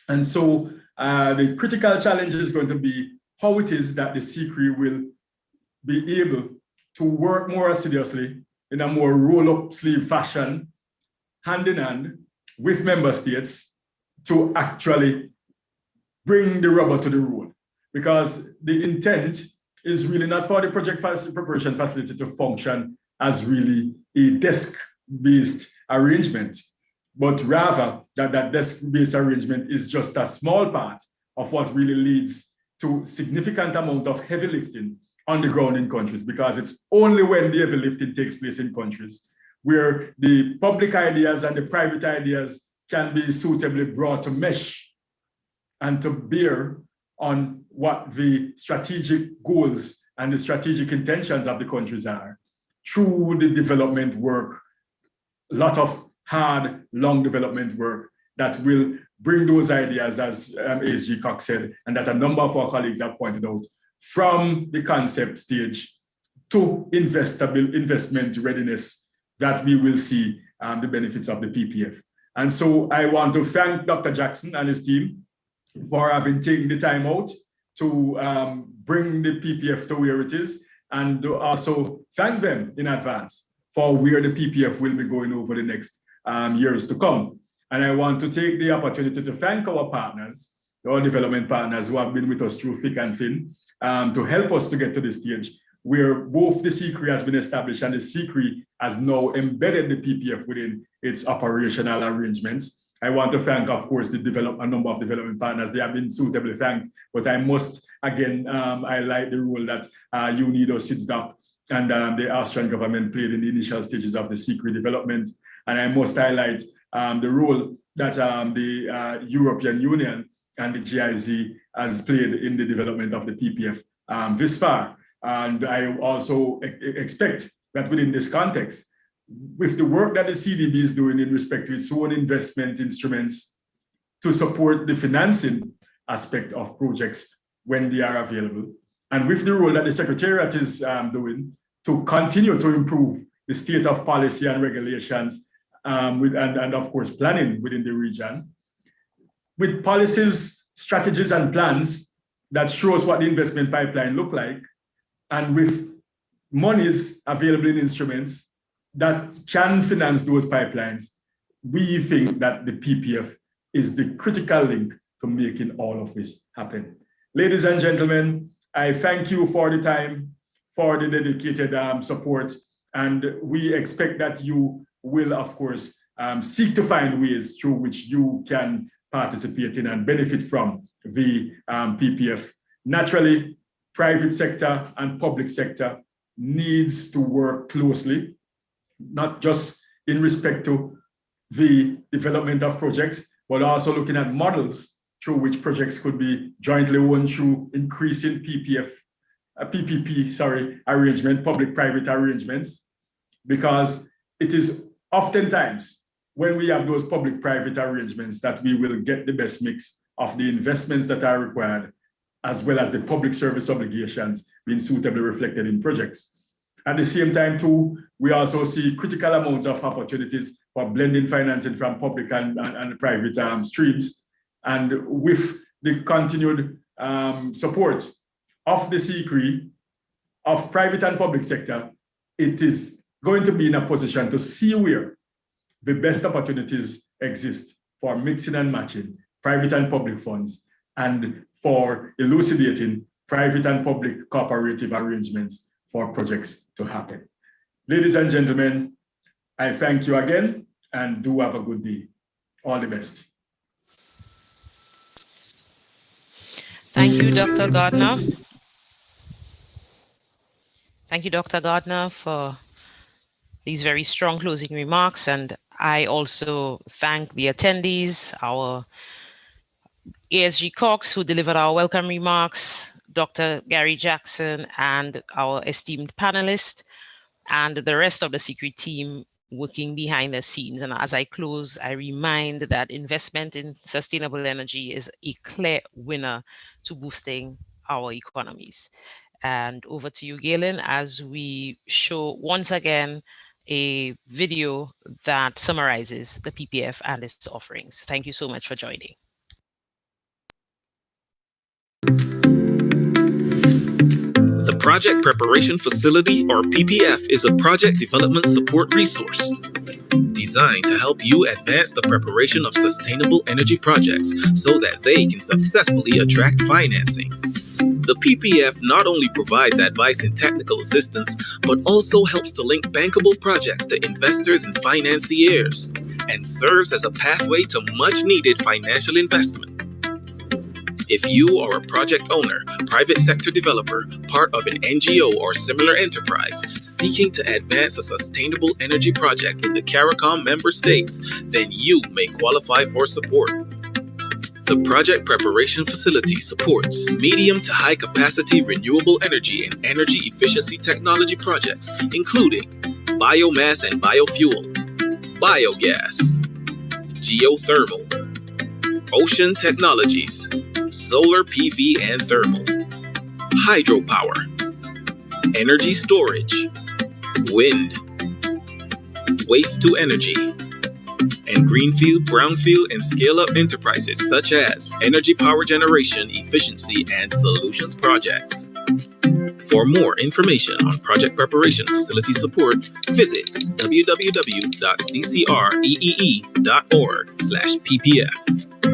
And so the critical challenge is going to be how it is that the CCRE will be able to work more assiduously in a more roll-up sleeve fashion, hand in hand with member states to actually bring the rubber to the road. Because the intent is really not for the project preparation facility to function as really a desk-based arrangement, but rather that desk-based arrangement is just a small part of what really leads to significant amount of heavy lifting on the ground in countries, because it's only when the heavy lifting takes place in countries where the public ideas and the private ideas can be suitably brought to mesh and to bear on what the strategic goals and the strategic intentions of the countries are through the development work, a lot of hard, long development work that will bring those ideas, as ASG Cox said, and that a number of our colleagues have pointed out, from the concept stage to investment readiness, that we will see the benefits of the PPF. And so I want to thank Dr. Jackson and his team for having taken the time out to bring the PPF to where it is, and to also thank them in advance for where the PPF will be going over the next years to come. And I want to take the opportunity to thank our partners, our development partners who have been with us through thick and thin, to help us to get to this stage where both the CCRE has been established and the CCRE has now embedded the PPF within its operational arrangements. I want to thank, of course, a number of development partners. They have been suitably thanked, but I must, again, highlight the role that UNIDO, SIDSDOC, and the Austrian government played in the initial stages of the CCRE development. And I must highlight the role that the European Union and the GIZ has played in the development of the PPF this far. And I also expect that within this context, with the work that the CDB is doing in respect to its own investment instruments to support the financing aspect of projects when they are available, and with the role that the Secretariat is doing to continue to improve the state of policy and regulations, and of course planning within the region, with policies, strategies, and plans that shows what the investment pipeline look like, and with monies available in instruments that can finance those pipelines, we think that the PPF is the critical link to making all of this happen. Ladies and gentlemen, I thank you for the time, for the dedicated support, and we expect that you will, of course, seek to find ways through which you can participate in and benefit from the PPF. Naturally, private sector and public sector needs to work closely, not just in respect to the development of projects, but also looking at models through which projects could be jointly owned through increasing PPP arrangement, public-private arrangements, because it is oftentimes when we have those public-private arrangements that we will get the best mix of the investments that are required, as well as the public service obligations being suitably reflected in projects. At the same time, too, we also see critical amounts of opportunities for blending financing from public and private streams. And with the continued support of the CCRE, of private and public sector, it is going to be in a position to see where the best opportunities exist for mixing and matching private and public funds, and for elucidating private and public cooperative arrangements for projects to happen. Ladies and gentlemen, I thank you again and do have a good day. All the best. Thank you, Dr. Gardner. Thank you, Dr. Gardner, for these very strong closing remarks. And I also thank the attendees, our ASG Cox, who delivered our welcome remarks, Dr. Gary Jackson, and our esteemed panelists, and the rest of the secret team working behind the scenes. And as I close, I remind that investment in sustainable energy is a clear winner to boosting our economies. And over to you, Galen, as we show once again a video that summarizes the PPF and its offerings. Thank you so much for joining. The Project Preparation Facility, or PPF, is a project development support resource designed to help you advance the preparation of sustainable energy projects so that they can successfully attract financing. The PPF not only provides advice and technical assistance, but also helps to link bankable projects to investors and financiers, and serves as a pathway to much-needed financial investment. If you are a project owner, private sector developer, part of an NGO or similar enterprise seeking to advance a sustainable energy project in the CARICOM member states, then you may qualify for support. The Project Preparation Facility supports medium to high capacity renewable energy and energy efficiency technology projects, including biomass and biofuel, biogas, geothermal, ocean technologies, solar PV and thermal, hydropower, energy storage, wind, waste to energy, and greenfield, brownfield, and scale-up enterprises such as energy power generation, efficiency, and solutions projects. For more information on project preparation facility support, visit www.ccreee.org/ppf.